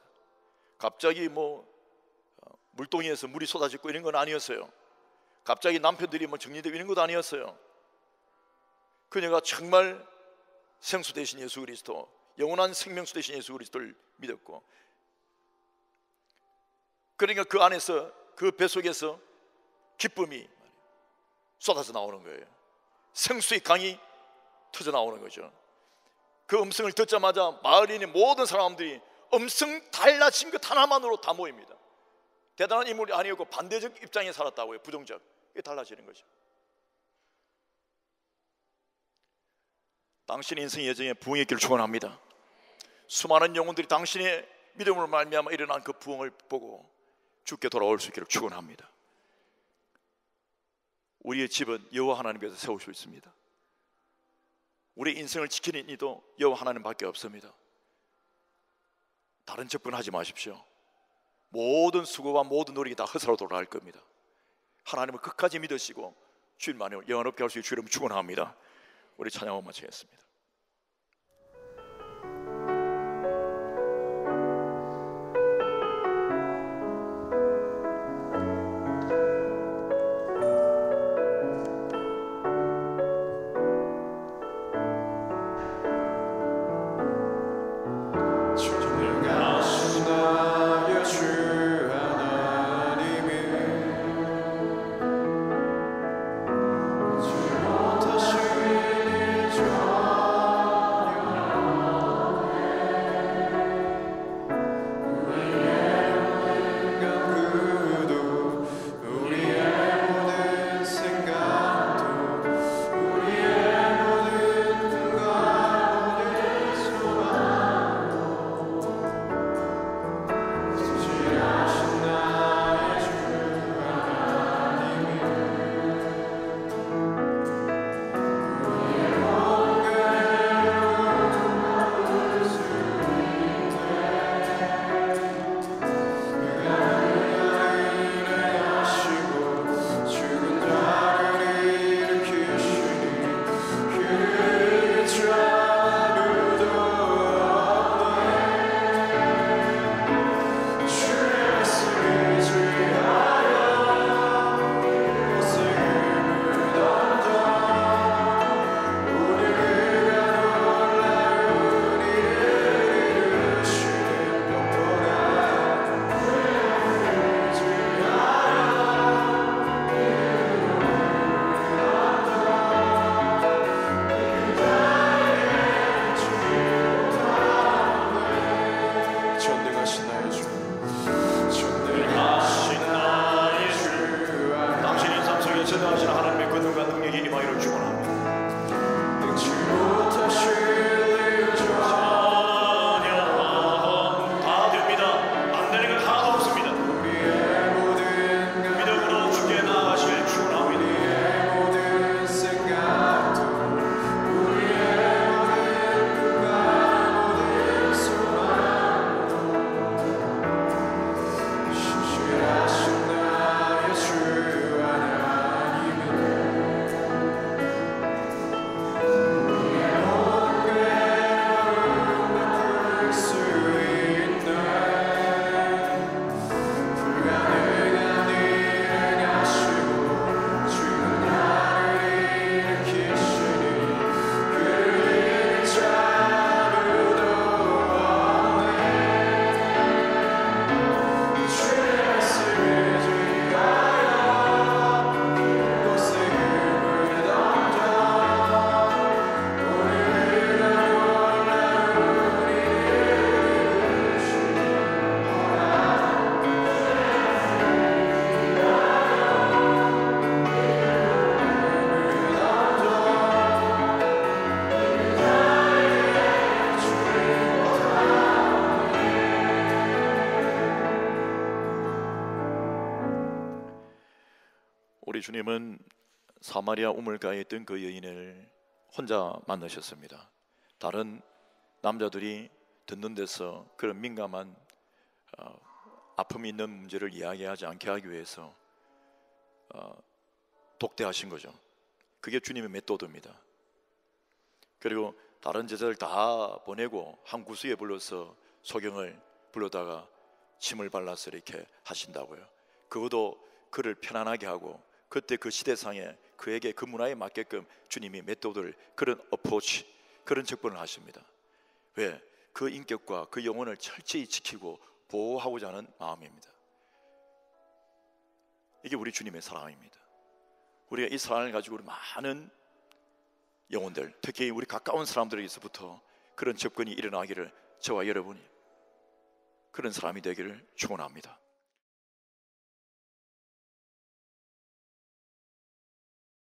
갑자기 물동이에서 물이 쏟아지고 이런 건 아니었어요. 갑자기 남편들이 정리되고 이런 것도 아니었어요. 그녀가 정말 생수 대신 예수 그리스도, 영원한 생명수 대신 예수 그리스도를 믿었고, 그러니까 그 안에서, 그 뱃속에서 기쁨이 쏟아져 나오는 거예요. 생수의 강이 터져 나오는 거죠. 그 음성을 듣자마자 마을에 있는 모든 사람들이 음성 달라진 것 하나만으로 다 모입니다. 대단한 인물이 아니었고 반대적 입장에 살았다고요. 부정적. 이게 달라지는 거죠. 당신의 인생의 여정에 부흥의 길을 축원합니다. 수많은 영혼들이 당신의 믿음으로 말미암아 일어난 그 부흥을 보고 주께 돌아올 수 있기를 축원합니다. 우리의 집은 여호와 하나님께서 세울 수 있습니다. 우리의 인생을 지키는 이도 여호와 하나님밖에 없습니다. 다른 접근하지 마십시오. 모든 수고와 모든 노력이 다 헛으로 돌아갈 겁니다. 하나님을 끝까지 믿으시고 주님만을 영원롭게 할 수 있게 주님을 축원합니다. 우리 찬양을 마치겠습니다. 우리 주님은 사마리아 우물가에 있던 그 여인을 혼자 만나셨습니다. 다른 남자들이 듣는 데서 그런 민감한 아픔이 있는 문제를 이야기하지 않게 하기 위해서 독대하신 거죠. 그게 주님의 메소드입니다. 그리고 다른 제자들 다 보내고 한 구석에 불러서 소경을 불러다가 침을 발라서 이렇게 하신다고요. 그것도 그를 편안하게 하고, 그때 그 시대상에 그에게 그 문화에 맞게끔 주님이 메소드를, 그런 어프로치, 그런 접근을 하십니다. 왜? 그 인격과 그 영혼을 철저히 지키고 보호하고자 하는 마음입니다. 이게 우리 주님의 사랑입니다. 우리가 이 사랑을 가지고 우리 많은 영혼들, 특히 우리 가까운 사람들에게서부터 그런 접근이 일어나기를, 저와 여러분이 그런 사람이 되기를 축원합니다.